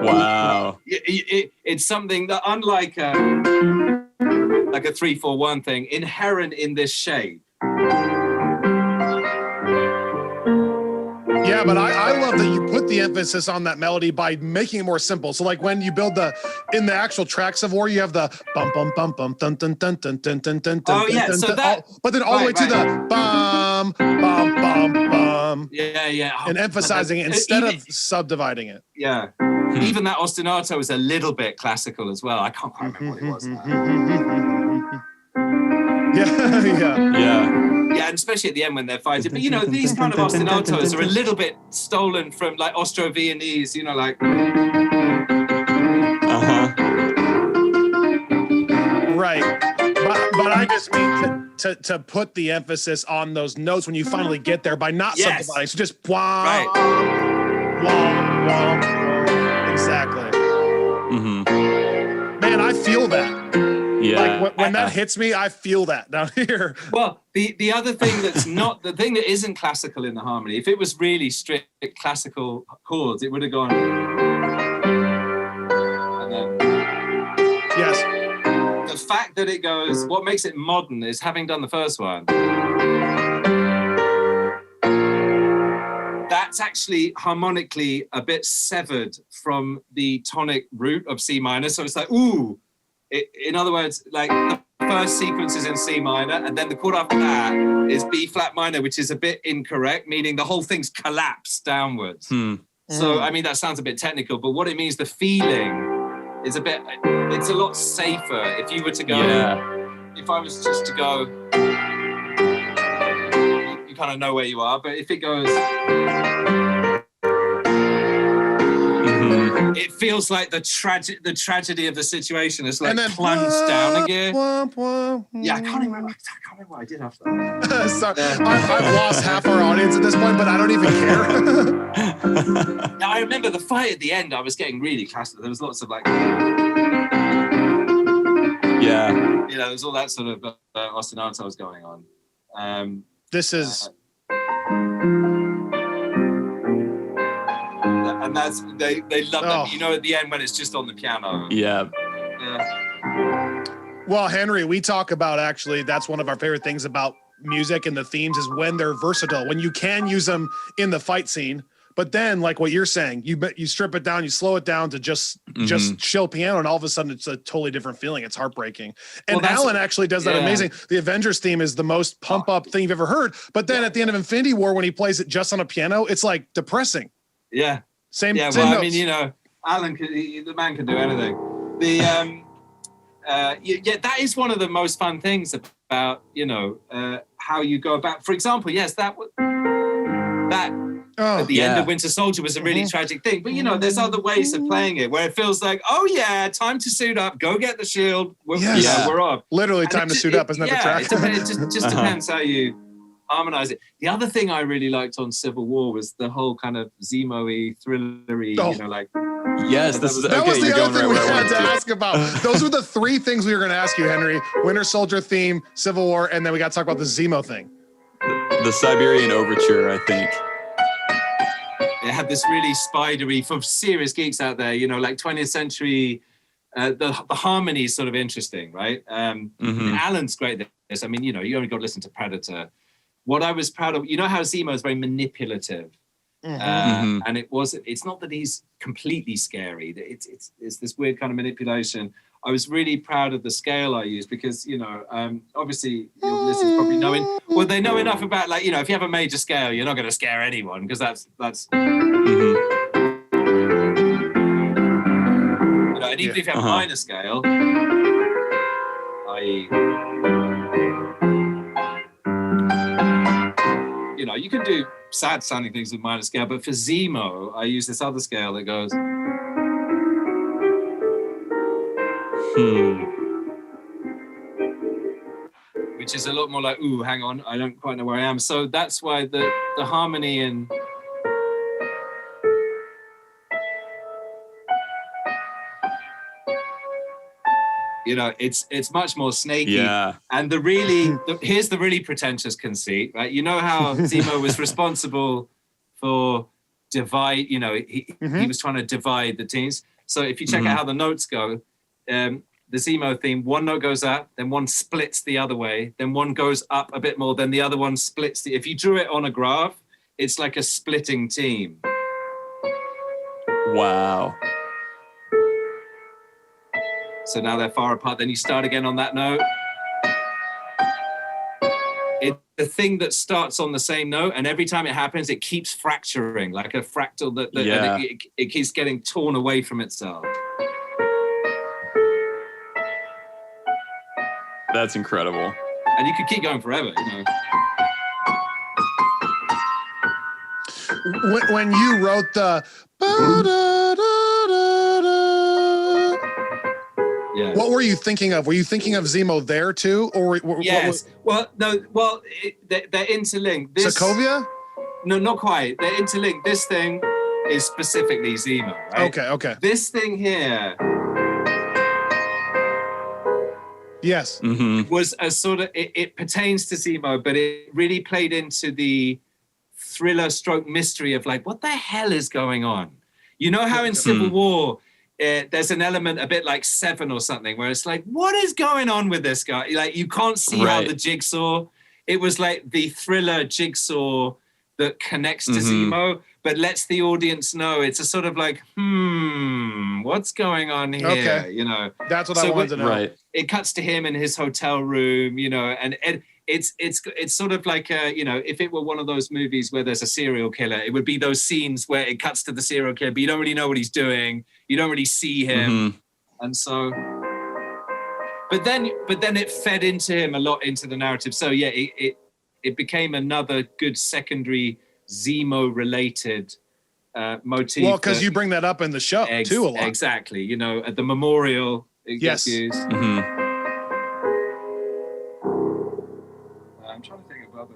Wow. It's something that, unlike a 3-4-1 thing, inherent in this shape. Yeah, Yeah, but I love that you put the emphasis on that melody by making it more simple. So like when you build in the actual tracks of War, you have the bum bum bum bum dun dun dun dun dun dun dun dun. Oh yeah, so that. But then all the way to the bum bum bum bum. Yeah. And emphasizing it instead of subdividing it. Yeah. Even that ostinato is a little bit classical as well. I can't quite remember what it was now. Yeah, and especially at the end when they're fighting. But these kind of ostinatos are a little bit stolen from like Austro-Viennese, like. Right. But I just mean to put the emphasis on those notes when you finally get there by not subdividing. So just wah, right. Wah, wah, wah. Exactly. Man, I feel that. Yeah. Like when that hits me, I feel that down here. Well, the other thing the thing that isn't classical in the harmony, if it was really strict classical chords, it would have gone. And then, yes. The fact that it goes, what makes it modern is having done the first one. That's actually harmonically a bit severed from the tonic root of C minor. So it's like, ooh. In other words, like the first sequence is in C minor, and then the chord after that is B flat minor, which is a bit incorrect, meaning the whole thing's collapsed downwards. So, I mean, that sounds a bit technical, but what it means, the feeling is it's a lot safer if you were to go, if I was just to go, you kind of know where you are, but if it goes, it feels like the tragedy of the situation is like plunged down again. Yeah, I can't remember what I did after that. Sorry, I've lost half our audience at this point, but I don't even care. Now, I remember the fight at the end, I was getting really classical. There was lots of like... there was all that sort of ostinatos going on. This is... and that's they love that. At the end when it's just on the piano. Yeah. Well, Henry, we talk about actually that's one of our favorite things about music and the themes is when they're versatile, when you can use them in the fight scene, but then like what you're saying, you strip it down, you slow it down to just chill piano, and all of a sudden it's a totally different feeling. It's heartbreaking. And Alan actually does that amazing. The Avengers theme is the most pump up thing you've ever heard, but then at the end of Infinity War when he plays it just on a piano, it's like depressing. Yeah. Same well, notes. I mean, Alan, the man can do anything. That is one of the most fun things about, how you go about. For example, yes, at the end of Winter Soldier was a really tragic thing. But, there's other ways of playing it where it feels like, oh, yeah, time to suit up. Go get the shield. We're off. Literally time to suit up, isn't that the track? It just depends how you harmonize it. The other thing I really liked on Civil War was the whole kind of Zemo-y, thrillery, Yes, that was the other thing we had to ask about. Those were the three things we were going to ask you, Henry. Winter Soldier theme, Civil War, and then we got to talk about the Zemo thing. The Siberian Overture, I think. It had this really spidery, for serious geeks out there, like 20th century, the harmony is sort of interesting, right? Alan's great at this. I mean, you only got to listen to Predator. What I was proud of, how Zemo is very manipulative. And it's not that he's completely scary. It's this weird kind of manipulation. I was really proud of the scale I used because, obviously your listeners probably they know enough about if you have a major scale, you're not going to scare anyone because that's and even if you have a minor scale, i.e. you can do sad sounding things with minor scale, but for Zemo, I use this other scale that goes. Which is a lot more like, ooh, hang on, I don't quite know where I am. So that's why the harmony and it's much more snaky. Yeah. And here's the really pretentious conceit, right? You know how Zemo was responsible for divide, he was trying to divide the teams. So if you check out how the notes go, the Zemo theme, one note goes up, then one splits the other way, then one goes up a bit more, then the other one splits. If you drew it on a graph, it's like a splitting team. Wow. So now they're far apart. Then you start again on that note. It's the thing that starts on the same note, and every time it happens, it keeps fracturing like a fractal that it keeps getting torn away from itself. That's incredible. And you could keep going forever, you know. When you wrote the yeah. What were you thinking of? Were you thinking of Zemo there too, or yes? They're interlinked. Sokovia? No, not quite. They're interlinked. This thing is specifically Zemo, right? Okay. This thing here, yes, was a sort of it pertains to Zemo, but it really played into the thriller stroke mystery of like, what the hell is going on? You know how in Civil War, there's an element a bit like Seven or something where it's like, what is going on with this guy? Like, you can't see how the jigsaw, it was like the thriller jigsaw that connects to Zemo, but lets the audience know it's a sort of like, what's going on here? Okay. You know, that's what I wanted to know. Right. It cuts to him in his hotel room, you know, and it's sort of like you know, if it were one of those movies where there's a serial killer, it would be those scenes where it cuts to the serial killer, but you don't really know what he's doing, you don't really see him, and so. But then it fed into him a lot into the narrative. So yeah, it became another good secondary Zemo-related motif. Well, because you bring that up in the show too a lot. Exactly. You know, at the memorial, it gets used. I'm trying to think of other.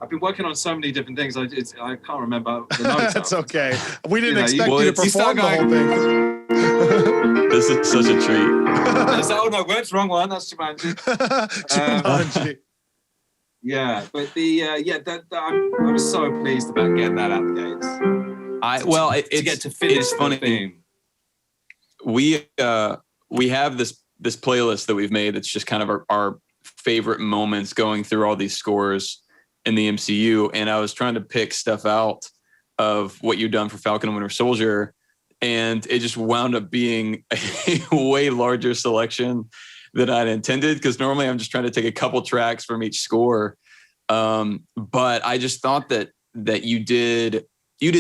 I've been working on so many different things. I can't remember the notes. That's okay. We didn't expect you to perform the whole thing. This is such a treat. Oh no, where's the wrong one? That's Jumanji. Jumanji. Yeah, but I was so pleased about getting that out the gates. To get to finish it's funny. The theme. We have this playlist that we've made that's just kind of our favorite moments going through all these scores in the MCU, and I was trying to pick stuff out of what you've done for Falcon and Winter Soldier, and it just wound up being a way larger selection than I'd intended, because normally I'm just trying to take a couple tracks from each score. But I just thought that you did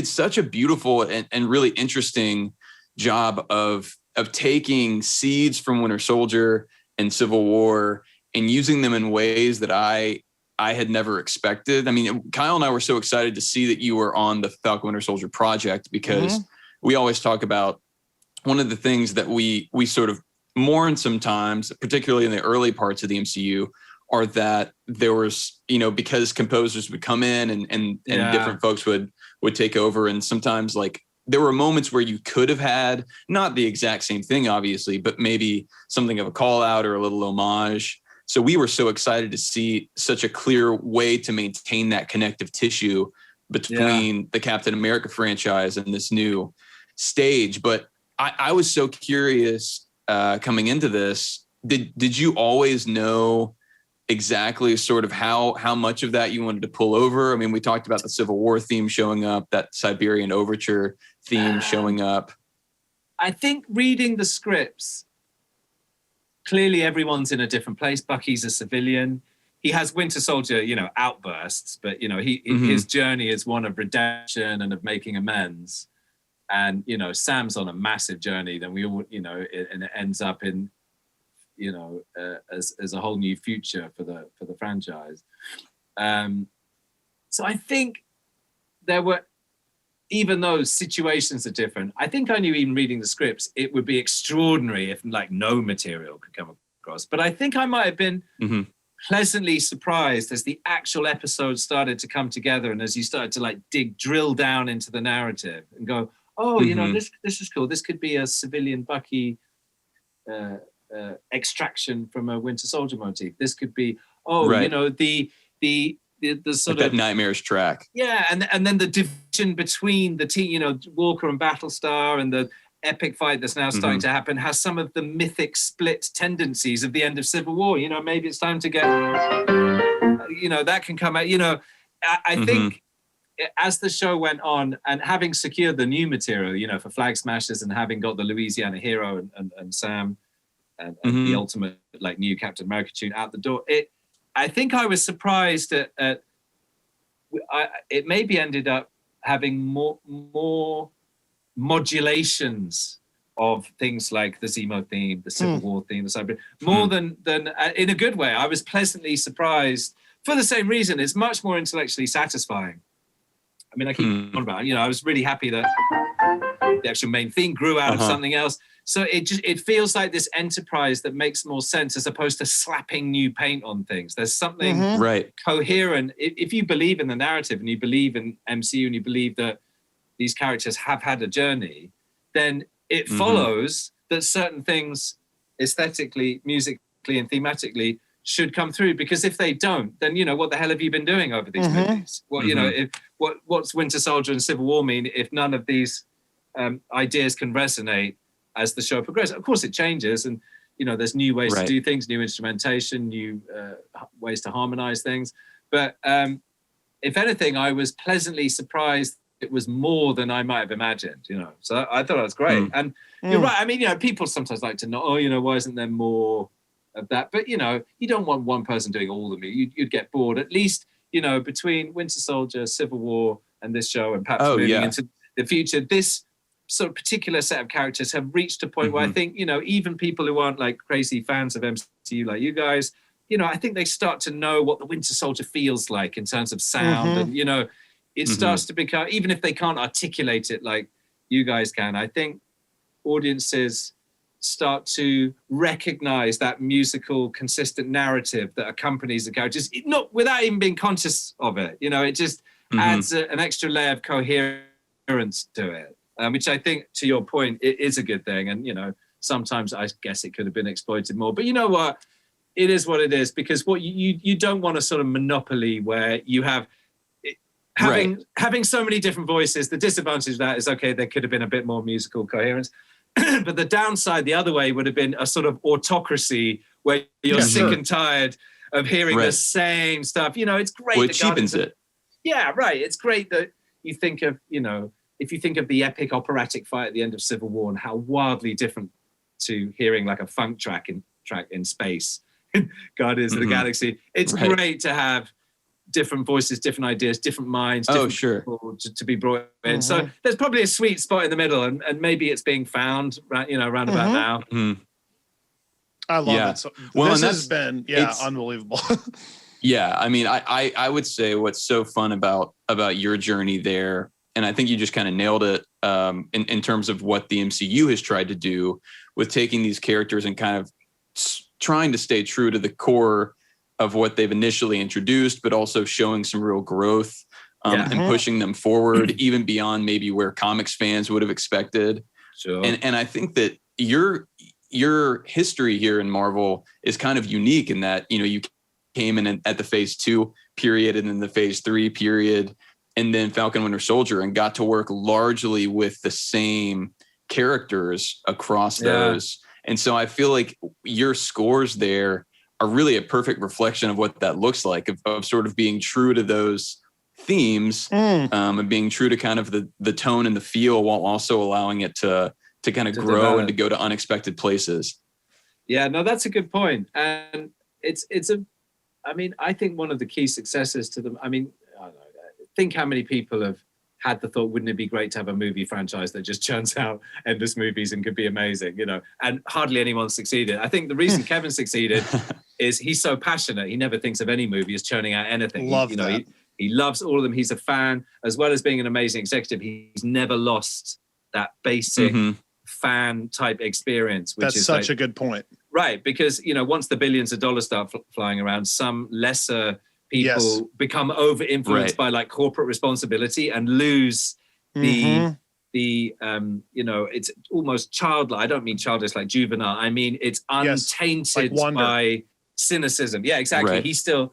such a beautiful and really interesting job of taking seeds from Winter Soldier and Civil War and using them in ways that I had never expected. I mean, Kyle and I were so excited to see that you were on the Falcon Winter Soldier project, because we always talk about one of the things that we sort of mourn sometimes, particularly in the early parts of the MCU, are that there was, you know, because composers would come in and different folks would take over. And sometimes like there were moments where you could have had not the exact same thing, obviously, but maybe something of a call out or a little homage. So we were so excited to see such a clear way to maintain that connective tissue between the Captain America franchise and this new stage. But I was so curious coming into this. Did you always know exactly sort of how much of that you wanted to pull over? I mean, we talked about the Civil War theme showing up, that Siberian Overture theme showing up. I think reading the scripts, clearly everyone's in a different place. Bucky's a civilian. He has Winter Soldier, you know, outbursts, but, you know, his journey is one of redemption and of making amends. And, you know, Sam's on a massive journey. Then we all, you know, and it ends up in, you know, as a whole new future for the franchise. So I think there were, even though situations are different, I think I knew even reading the scripts, it would be extraordinary if like no material could come across. But I think I might have been pleasantly surprised as the actual episodes started to come together and as you started to like drill down into the narrative and go, oh, you know, this is cool. This could be a civilian Bucky extraction from a Winter Soldier motif. This could be, you know, the sort like of that Nightmares track. Yeah, and then the division between the team, you know, Walker and Battlestar, and the epic fight that's now starting to happen has some of the mythic split tendencies of the end of Civil War. You know, maybe it's time to get, you know, that can come out. You know, I think as the show went on, and having secured the new material, you know, for Flag Smashers, and having got the Louisiana Hero and Sam and the ultimate like new Captain America tune out the door, I think I was surprised at it maybe ended up having more modulations of things like the Zemo theme, the Civil War theme, the Cyber, more than in a good way. I was pleasantly surprised for the same reason. It's much more intellectually satisfying. I mean, I keep on about it. You know, I was really happy that the actual main theme grew out of something else. So it feels like this enterprise that makes more sense as opposed to slapping new paint on things. There's something coherent. If you believe in the narrative and you believe in MCU and you believe that these characters have had a journey, then it follows that certain things aesthetically, musically, and thematically should come through. Because if they don't, then, you know, what the hell have you been doing over these movies? Well, you know, what's Winter Soldier and Civil War mean if none of these ideas can resonate as the show progresses? Of course, it changes, and you know, there's new ways to do things, new instrumentation, new ways to harmonize things. But if anything, I was pleasantly surprised. It was more than I might have imagined, you know. So I thought it was great. And you're right. I mean, you know, people sometimes like to know, oh, you know, why isn't there more of that? But, you know, you don't want one person doing all the music. You'd get bored. At least, you know, between Winter Soldier, Civil War, and this show, and perhaps moving into the future, this sort of particular set of characters have reached a point where I think, you know, even people who aren't like crazy fans of MCU like you guys, you know, I think they start to know what the Winter Soldier feels like in terms of sound. And, you know, it starts to become, even if they can't articulate it like you guys can, I think audiences start to recognize that musical, consistent narrative that accompanies the characters, not without even being conscious of it. You know, it just adds an extra layer of coherence to it, which I think, to your point, it is a good thing. And, you know, sometimes I guess it could have been exploited more. But you know what? It is what it is, because what you don't want a sort of monopoly where you have having so many different voices. The disadvantage of that is, okay, there could have been a bit more musical coherence. But the downside, the other way, would have been a sort of autocracy where you're sick and tired of hearing the same stuff. You know, it's great. Well, it cheapens it. Yeah, right. It's great that you think of, you know, if you think of the epic operatic fight at the end of Civil War and how wildly different to hearing like a funk track in space, Guardians of the Galaxy. It's great to have different voices, different ideas, different minds, different people to be brought in. So there's probably a sweet spot in the middle, and maybe it's being found, right, you know, around about now. I love it. So this has been unbelievable. I mean, I would say what's so fun about your journey there, and I think you just kind of nailed it in terms of what the MCU has tried to do with taking these characters and kind of trying to stay true to the core of what they've initially introduced, but also showing some real growth and pushing them forward, even beyond maybe where comics fans would have expected. Sure. And I think that your history here in Marvel is kind of unique in that, you know, you came in at the phase 2 period and then the phase 3 period, and then Falcon Winter Soldier, and got to work largely with the same characters across those. And so I feel like your scores there are really a perfect reflection of what that looks like, of sort of being true to those themes and being true to kind of the tone and the feel, while also allowing it to kind of grow develop and to go to unexpected places. Yeah, no, that's a good point. And I mean, I think one of the key successes to them, I mean, I don't know, think how many people have had the thought, wouldn't it be great to have a movie franchise that just churns out endless movies and could be amazing, you know, and hardly anyone succeeded. I think the reason Kevin succeeded is he's so passionate. He never thinks of any movie as churning out anything. He loves all of them. He's a fan, as well as being an amazing executive. He's never lost that basic fan type experience. Which That's is such a good point. Right. Because, you know, once the billions of dollars start flying around, some lesser people become over influenced by like corporate responsibility and lose the you know, it's almost childlike. I don't mean childish like juvenile. I mean, it's untainted by cynicism. Yeah, exactly. Right. He's still,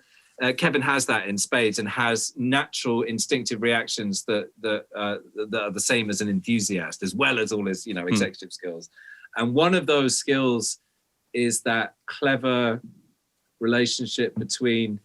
Kevin has that in spades and has natural instinctive reactions that are the same as an enthusiast, as well as all his, you know, executive skills. And one of those skills is that clever relationship between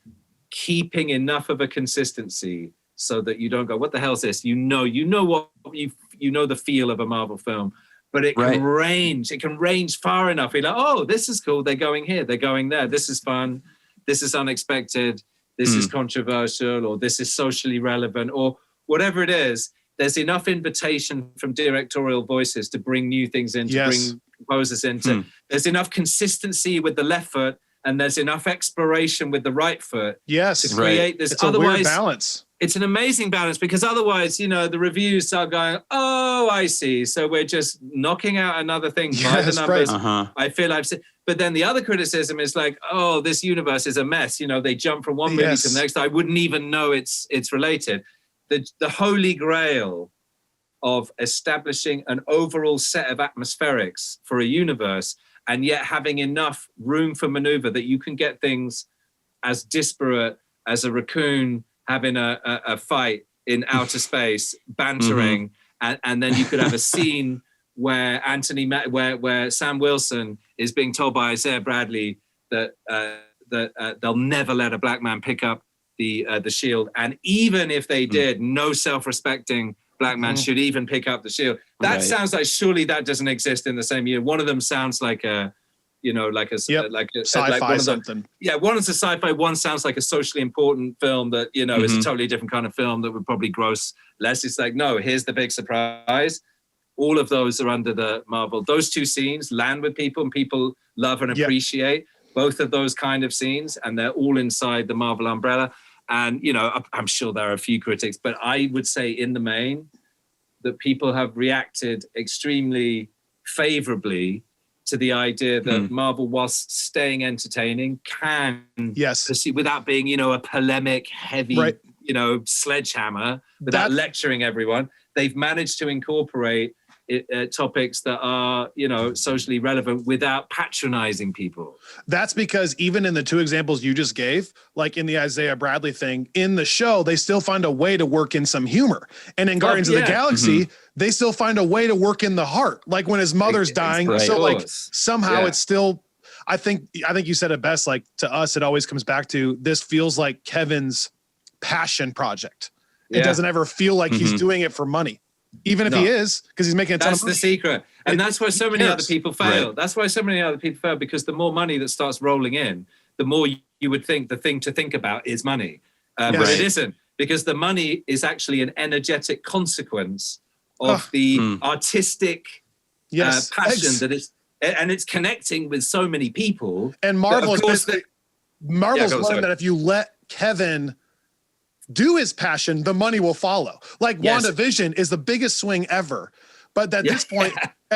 keeping enough of a consistency so that you don't go, what the hell is this? You know what you know the feel of a Marvel film, but it can range far enough. You're like, oh, this is cool. They're going here, they're going there. This is fun. This is unexpected. This is controversial, or this is socially relevant, or whatever it is. There's enough invitation from directorial voices to bring new things in, to bring composers in. There's enough consistency with the left foot, and there's enough exploration with the right foot. Yes, to create this. It's a weird balance. It's an amazing balance, because otherwise, you know, the reviews start going, oh, I see. So we're just knocking out another thing by the numbers. Right. I feel I've seen. But then the other criticism is like, oh, this universe is a mess. You know, they jump from one movie to the next. I wouldn't even know it's related. The holy grail of establishing an overall set of atmospherics for a universe, and yet having enough room for maneuver that you can get things as disparate as a raccoon having a fight in outer space, bantering, and then you could have a scene where where Sam Wilson is being told by Isaiah Bradley that they'll never let a black man pick up the shield, and even if they did, no self-respecting black man should even pick up the shield. That sounds like, surely that doesn't exist in the same year. One of them sounds like a, you know, like a sci-fi like one of them, something. Yeah, one is a sci-fi. One sounds like a socially important film that, you know, is a totally different kind of film that would probably gross less. It's like, no, here's the big surprise. All of those are under the Marvel. Those two scenes land with people, and people love and appreciate both of those kind of scenes, and they're all inside the Marvel umbrella. And, you know, I'm sure there are a few critics, but I would say in the main that people have reacted extremely favorably to the idea that Marvel, whilst staying entertaining, can pursue, without being, you know, a polemic, heavy, you know, sledgehammer, without lecturing everyone. They've managed to incorporate topics that are, you know, socially relevant without patronizing people. That's because even in the two examples you just gave, like in the Isaiah Bradley thing, in the show, they still find a way to work in some humor. And in Guardians of the Galaxy, they still find a way to work in the heart, like when his mother's dying. So like somehow it's still, I think you said it best, like to us, it always comes back to, this feels like Kevin's passion project. It doesn't ever feel like he's doing it for money. Even if he is, because he's making a ton of money. That's the secret. And that's why so many other people fail. That's why so many other people fail, because the more money that starts rolling in, the more you would think the thing to think about is money. But it isn't, because the money is actually an energetic consequence of the artistic passion that is, and it's connecting with so many people. And Marvel's learned that if you let Kevin do his passion, the money will follow. Like WandaVision is the biggest swing ever. But at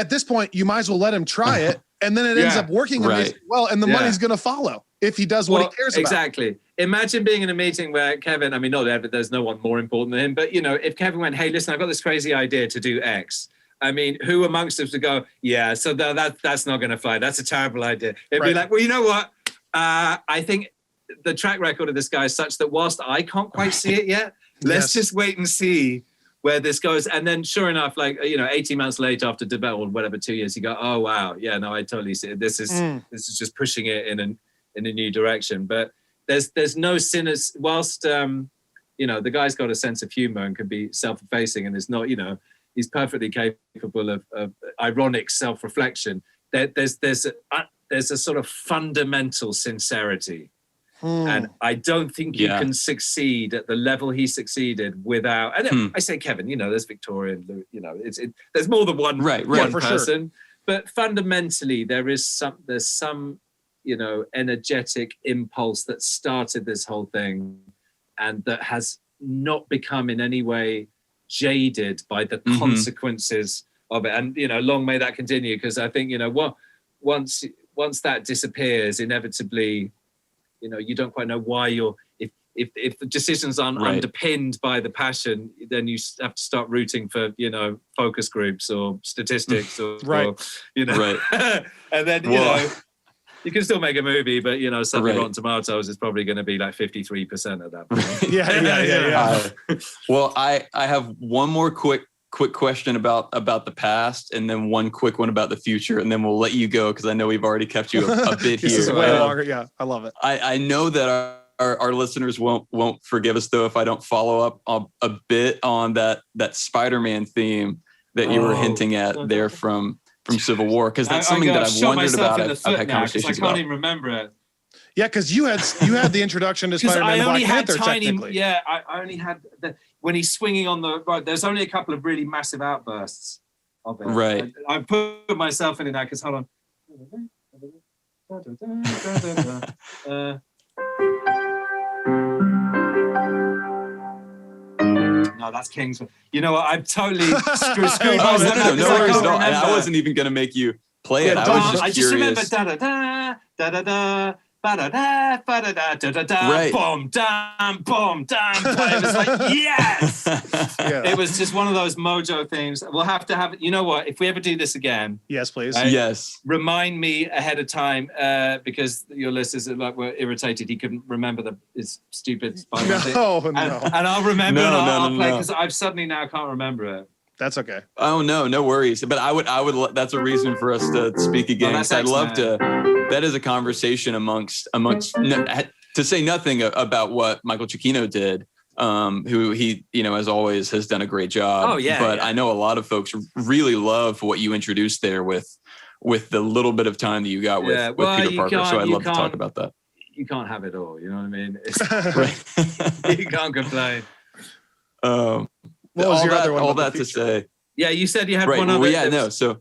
this point, you might as well let him try it. And then it ends up working well, and the money's going to follow if he does what he cares about. Exactly. Imagine being in a meeting where Kevin, I mean, there's no one more important than him, but, you know, if Kevin went, hey, listen, I've got this crazy idea to do X. I mean, who amongst us would go, yeah, so that's not going to fly. That's a terrible idea. It'd be like, well, you know what? I think the track record of this guy is such that whilst I can't quite see it yet, let's just wait and see where this goes. And then sure enough, like, you know, 18 months later after debate, or whatever, 2 years, you go, oh, wow. Yeah, no, I totally see it. This is just pushing it in a new direction. But there's no sinners, whilst, you know, the guy's got a sense of humor and can be self-effacing, and is not, you know, he's perfectly capable of ironic self-reflection. There's a sort of fundamental sincerity. And I don't think you can succeed at the level he succeed without. And I say Kevin, you know, there's Victorian, you know, there's more than one person, but fundamentally there's some, you know, energetic impulse that started this whole thing, and that has not become in any way jaded by the consequences of it. And, you know, long may that continue, because I think, you know, once that disappears, inevitably, you know, you don't quite know why if the decisions aren't underpinned by the passion, then you have to start rooting for, you know, focus groups or statistics or you know, and then, you know, you can still make a movie, but, you know, suddenly Rotten Tomatoes is probably going to be like 53% at that point. Yeah. Well, I have one more quick question about the past, and then one quick one about the future, and then we'll let you go, because I know we've already kept you a bit here. This is way longer. Yeah, I love it. I know that our listeners won't forgive us though if I don't follow up a bit on that Spider-Man theme that you were hinting at there from Civil War, because that's something that I've wondered about. I've had conversations about. I can't even remember it. Yeah, because you had the introduction to Spider-Man and Black Panther, technically. Yeah, I only had when he's swinging on the right. There's only a couple of really massive outbursts of it. Right. I put myself in that because hold on. No, that's Kingsman. You know what? I'm totally screwed myself up. No worries at all. I wasn't even going to make you play it. I just remember da-da-da, da-da-da, ba-da-da, ba-da-da, da-da-da, boom, dam, boom, dam. It was like, yes! Yeah. It was just one of those mojo themes. We'll have to have it. You know what? If we ever do this again. Yes, please. Yes. Remind me ahead of time because your listeners were irritated. He couldn't remember his stupid Spider-Man thing. No. And I'll remember and I'll play because I've suddenly now can't remember it. That's okay. Oh no worries. But I would. That's a reason for us to speak again. I'd love to. That is a conversation amongst to say nothing about what Michael Cicchino did, who he, as always, has done a great job. Oh yeah. But I know a lot of folks really love what you introduced there with the little bit of time that you got with Peter Parker. So I'd love to talk about that. You can't have it all. You know what I mean? You can't complain. What was your other one? All that to say. Yeah, you said you had one other. Well, yeah, no. So,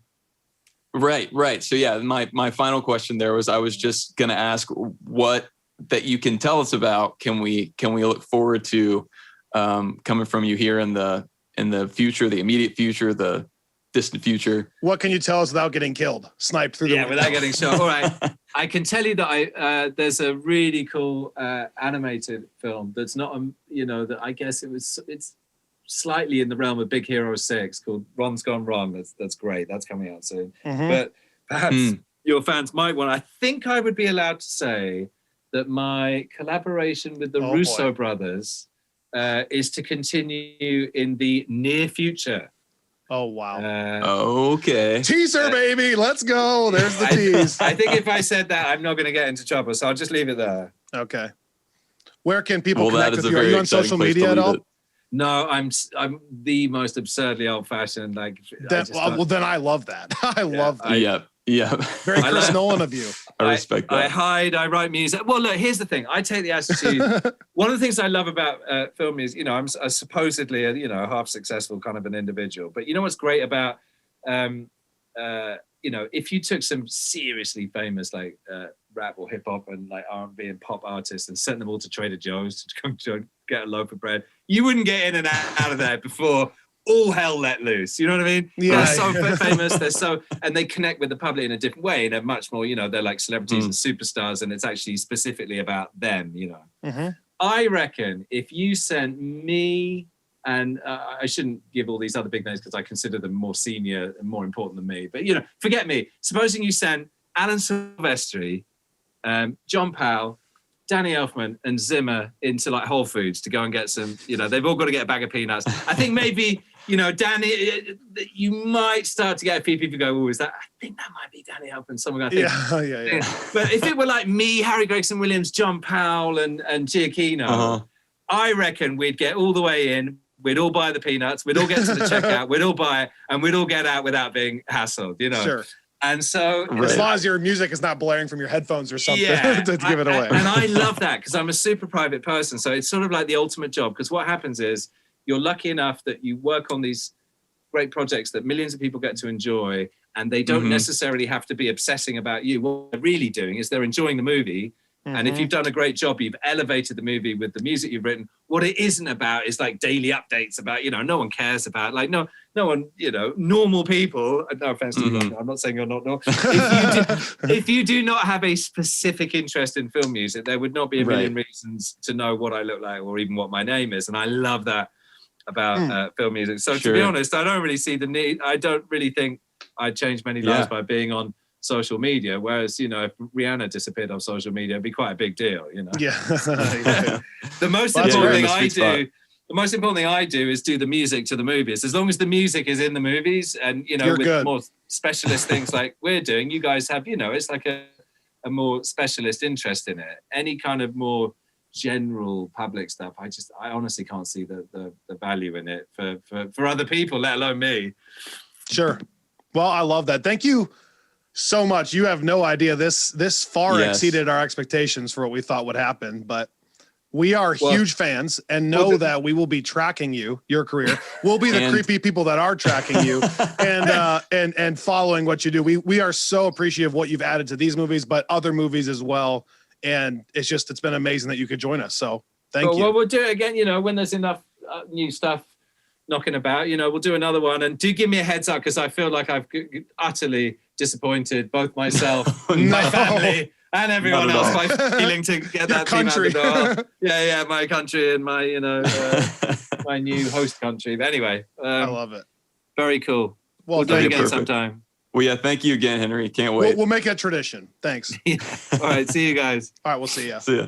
right. So, yeah, my final question there was I was just going to ask what that you can tell us about. Can we look forward to coming from you here in the future, the immediate future, the distant future? What can you tell us without getting killed, sniped through the window? Without getting shot. All right. I can tell you that there's a really cool animated film that's not that I guess it's slightly in the realm of Big Hero 6 called Ron's Gone Wrong. That's great. That's coming out soon. Mm-hmm. But perhaps your fans might want. I think I would be allowed to say that my collaboration with the Russo brothers is to continue in the near future. Oh, wow. Okay. Teaser, baby. Let's go. There's the tease. I think if I said that, I'm not going to get into trouble, so I'll just leave it there. Okay. Where can people connect with you? Are you on social media at all? No, I'm the most absurdly old-fashioned. Then I love that. I love that. Yeah. Very Chris Nolan of you. I respect that. I hide. I write music. Well, look. Here's the thing. I take the attitude. One of the things I love about film is, I'm supposedly a half successful kind of an individual. But you know what's great about, if you took some seriously famous like rap or hip hop and like R&B and pop artists and sent them all to Trader Joe's to come to get a loaf of bread, you wouldn't get in and out of there before all hell let loose. You know what I mean? Yeah. They're so famous. And they connect with the public in a different way. They're much more, they're like celebrities and superstars, and it's actually specifically about them. Mm-hmm. I reckon if you sent me, and I shouldn't give all these other big names because I consider them more senior and more important than me. But forget me. Supposing you sent Alan Silvestri, John Powell, Danny Elfman, and Zimmer into like Whole Foods to go and get some. They've all got to get a bag of peanuts. I think maybe. Danny, you might start to get a few people go, oh, is that? I think that might be Danny Elfman. Someone I think. Yeah. But if it were like me, Harry Gregson Williams, John Powell, and Giacchino, I reckon we'd get all the way in. We'd all buy the peanuts. We'd all get to the checkout. We'd all buy it, and we'd all get out without being hassled. Sure. And so, as long as your music is not blaring from your headphones or something to give it away. And I love that because I'm a super private person. So it's sort of like the ultimate job. Because what happens is, you're lucky enough that you work on these great projects that millions of people get to enjoy, and they don't necessarily have to be obsessing about you. What they're really doing is they're enjoying the movie. And if you've done a great job, you've elevated the movie with the music you've written. What it isn't about is like daily updates about, no one cares about, like, no one, normal people, no offense to you, I'm not saying you're not normal. If you do not have a specific interest in film music, there would not be a million reasons to know what I look like or even what my name is. And I love that about film music. So to be honest, I don't really see the need. I don't really think I'd change many lives by being on social media. Whereas, if Rihanna disappeared off social media, it'd be quite a big deal, Yeah. The most important thing I do is do the music to the movies. As long as the music is in the movies and, with good. More specialist things like we're doing, you guys have, it's like a more specialist interest in it. Any kind of more general public stuff, I honestly can't see the value in it for other people, let alone me. Sure. Well, I love that. Thank you so much. You have no idea. This far exceeded our expectations for what we thought would happen, but we are huge fans and know that we will be tracking your career. We'll be the creepy people that are tracking you and following what you do. We are so appreciative of what you've added to these movies, but other movies as well. And it's been amazing that you could join us. So thank you. Well, we'll do it again, when there's enough new stuff knocking about, we'll do another one. And do give me a heads up, because I feel like I've utterly disappointed both myself, my family, and everyone else by failing to get that team out the door. Yeah, my country and my, my new host country. But anyway, I love it. Very cool. Well, we'll do it again sometime. Well, yeah, thank you again, Henry. Can't wait. We'll make it a tradition. Thanks. All right, see you guys. All right, we'll see you. See ya.